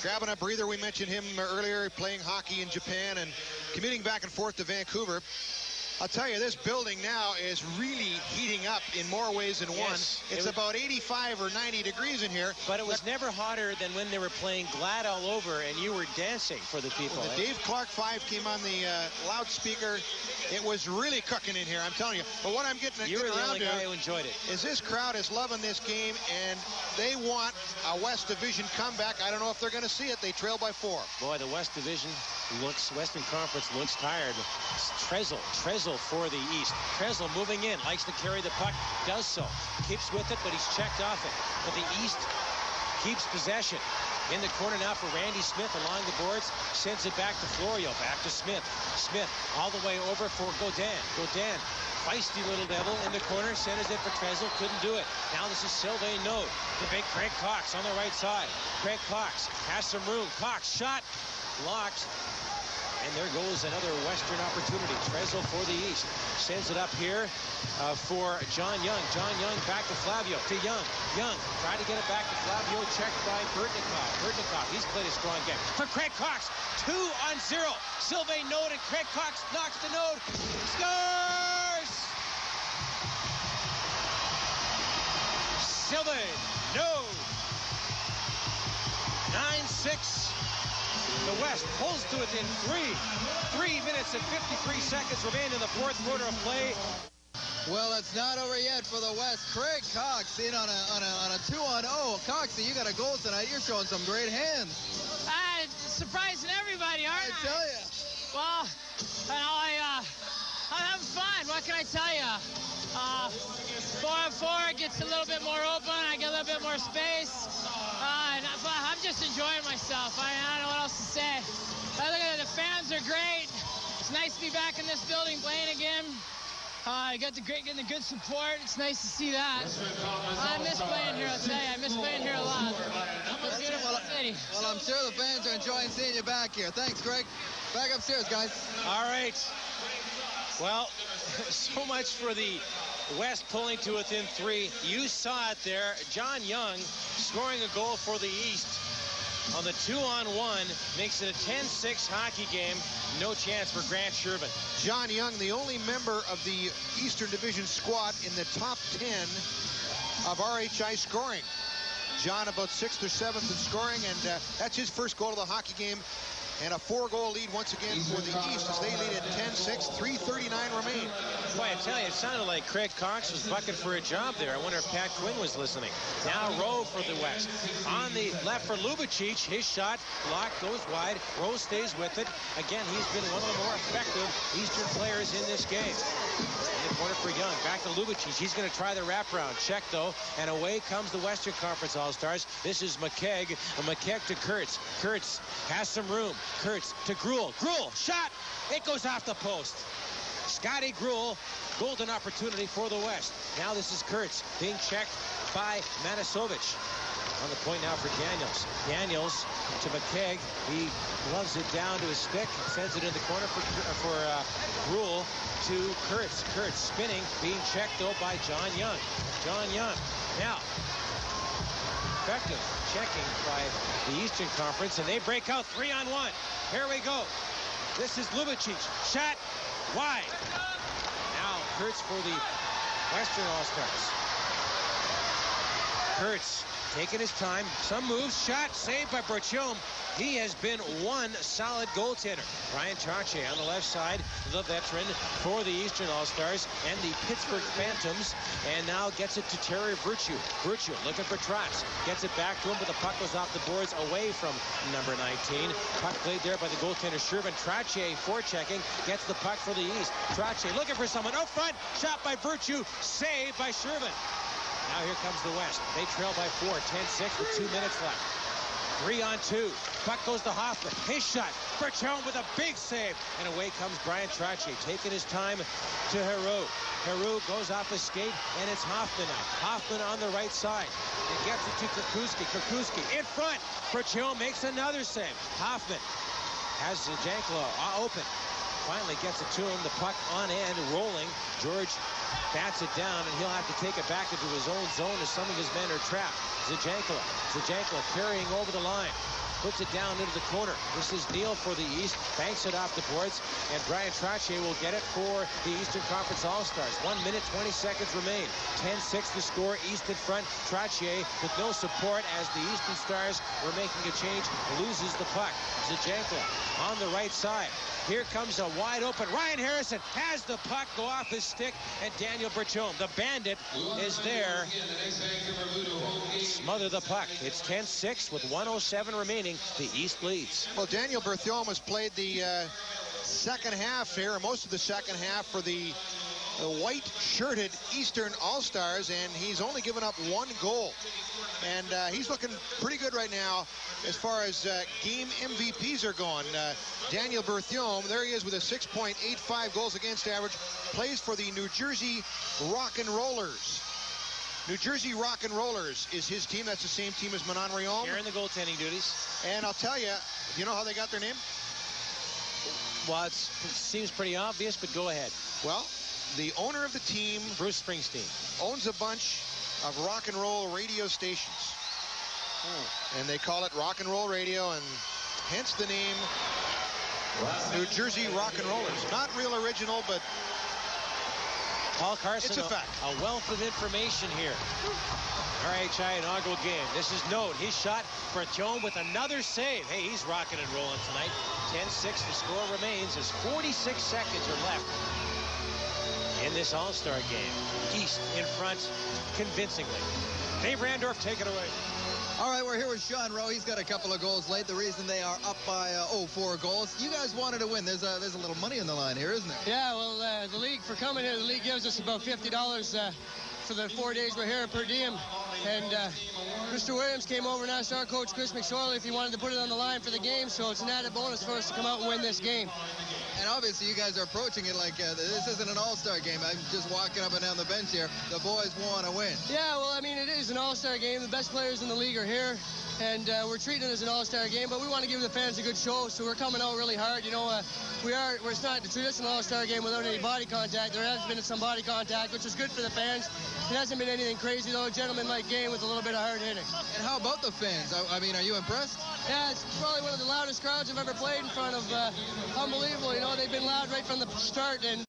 grabbing a breather. We mentioned him earlier, playing hockey in Japan and commuting back and forth to Vancouver. I'll tell you, this building now is really heating up in more ways than one. It's about 85 or 90 degrees in here. But it was never hotter than when they were playing Glad All Over and you were dancing for the people. When the Dave Clark 5 came on the loudspeaker, it was really cooking in here, I'm telling you. But what I'm getting you were the only guy who enjoyed it. Is this crowd is loving this game, and they want a West Division comeback. I don't know if they're going to see it. They trail by 4. Boy, the Western Conference looks tired. Trezl for the East. Trezl moving in, likes to carry the puck, does so. Keeps with it, but he's checked off it. But the East keeps possession. In the corner now for Randy Smith along the boards. Sends it back to Florio, back to Smith. Smith all the way over for Godin. Godin, feisty little devil in the corner, centers it for Trezl, couldn't do it. Now this is Sylvain Node. The big Craig Cox on the right side. Craig Cox has some room. Cox shot, blocked. And there goes another Western opportunity. Trezl for the East. Sends it up here for John Young. John Young back to Flavio. To Young. Young tried to get it back to Flavio. Checked by Burtnikov. Burtnikov, he's played a strong game. For Craig Cox. 2-on-0. Sylvain Node and Craig Cox knocks the Node. Scores! Sylvain Node. 9-6. The West pulls to within 3 minutes and 53 seconds remain in the fourth quarter of play. Well, it's not over yet for the West. Craig Cox in on a 2-on-0. Coxie, you got a goal tonight. You're showing some great hands. Surprising everybody, aren't I? I tell you. Well, I'm having fun. What can I tell you? 4-on-4 gets a little bit more open. I get a little bit more space. I'm just enjoying myself. I don't know what else to say. Look at it. The fans are great. It's nice to be back in this building playing again. Getting the good support. It's nice to see that. I miss playing here, I'll tell you. I miss playing here a lot. It's a beautiful city. Well, I'm sure the fans are enjoying seeing you back here. Thanks, Greg. Back upstairs, guys. All right. Well, so much for the West pulling to within 3. You saw it there. John Young scoring a goal for the East on the 2-on-1. Makes it a 10-6 hockey game. No chance for Grant Shervin. John Young, the only member of the Eastern Division squad in the top 10 of RHI scoring. John about 6th or 7th in scoring, and that's his first goal of the hockey game. And a 4-goal lead once again for the East as they lead at 10-6, 3:39 remain. Boy, I tell you, it sounded like Craig Cox was bucking for a job there. I wonder if Pat Quinn was listening. Now Rowe for the West. On the left for Lubicic, his shot blocked, goes wide. Rowe stays with it. Again, he's been one of the more effective Eastern players in this game. In the corner for Young, back to Lubicic. He's going to try the wraparound. Check, though, and away comes the Western Conference All-Stars. This is McKegg. McKegg to Kurtz. Kurtz has some room. Kurtz to Gruel. Gruel, shot. It goes off the post. Scotty Gruel, golden opportunity for the West. Now this is Kurtz being checked by Manasovic. On the point now for Daniels. Daniels to McKegg. He loves it down to his stick. Sends it in the corner for Gruel to Kurtz. Kurtz spinning, being checked though by John Young. John Young. Now, effective checking by the Eastern Conference, and they break out 3-on-1. Here we go. This is Lubicic. Shot wide. Now Kurtz for the Western All-Stars. Kurtz taking his time. Some moves. Shot saved by Bertium. He has been one solid goaltender. Brian Trottier on the left side, the veteran for the Eastern All-Stars and the Pittsburgh Phantoms, and now gets it to Terry Virtue. Virtue looking for Trotz. Gets it back to him, but the puck goes off the boards away from number 19. Puck played there by the goaltender Shervin. Trottier forechecking, gets the puck for the East. Trottier looking for someone out front. Shot by Virtue, saved by Shervin. Now here comes the West. They trail by 4, 10-6 with 2 minutes left. 3-on-2. Puck goes to Hoffman. His shot. Bertium with a big save. And away comes Brian Trottier, taking his time to Heroux. Heroux goes off his skate, and it's Hoffman now. Hoffman on the right side. And gets it to Kirkuski. Kirkuski in front. Bertium makes another save. Hoffman has Zajanklo open. Finally gets it to him. The puck on end, rolling. George bats it down, and he'll have to take it back into his own zone as some of his men are trapped. Zajanklo carrying over the line. Puts it down into the corner. This is Neal for the East. Banks it off the boards. And Brian Trottier will get it for the Eastern Conference All-Stars. 1 minute, 20 seconds remain. 10-6 the score. East in front. Trottier with no support as the Eastern Stars were making a change. Loses the puck. Zajanklo on the right side. Here comes a wide open. Ryan Harrison has the puck go off his stick. And Daniel Bertium, the bandit, is there. Smother the puck. It's 10-6 with 1:07 remaining. The East leads. Well, Daniel Bertium has played the second half here, most of the second half for the white-shirted Eastern All-Stars, and he's only given up 1 goal. And he's looking pretty good right now as far as game MVPs are going. Daniel Bertium, there he is with a 6.85 goals against average, plays for the New Jersey Rock and Rollers. New Jersey Rock and Rollers is his team. That's the same team as Manon Rhéaume. Here in the goaltending duties. And I'll tell you, do you know how they got their name? Well, it seems pretty obvious, but go ahead. Well, the owner of the team, Bruce Springsteen, owns a bunch of rock and roll radio stations. And they call it Rock and Roll Radio, and hence the name New Jersey Rock and Rollers. Not real original, but Paul Carson, it's a fact. A wealth of information here. RHI inaugural game. This is Note. He shot Bertium with another save. Hey, he's rocking and rolling tonight. 10-6 the score remains as 46 seconds are left in this All-Star game. East in front convincingly. Dave Randorf, take it away. All right, we're here with Sean Rowe. He's got a couple of goals late. The reason they are up by 4 goals. You guys wanted to win. There's a little money on the line here, isn't there? Yeah, well, the league, for coming here, the league gives us about $50 for the 4 days we're here per diem. And Mr. Williams came over and asked our coach, Chris McSorley, if he wanted to put it on the line for the game. So it's an added bonus for us to come out and win this game. And obviously you guys are approaching it like this isn't an all-star game. I'm just walking up and down the bench here. The boys want to win. Yeah, well, I mean, it is an all-star game. The best players in the league are here. And we're treating it as an all-star game, but we want to give the fans a good show, so we're coming out really hard. You know, it's not the traditional all-star game without any body contact. There has been some body contact, which is good for the fans. It hasn't been anything crazy, though. A gentleman-like game with a little bit of hard hitting. And how about the fans? I mean, are you impressed? Yeah, it's probably one of the loudest crowds I've ever played in front of. Unbelievable, you know, they've been loud right from the start, and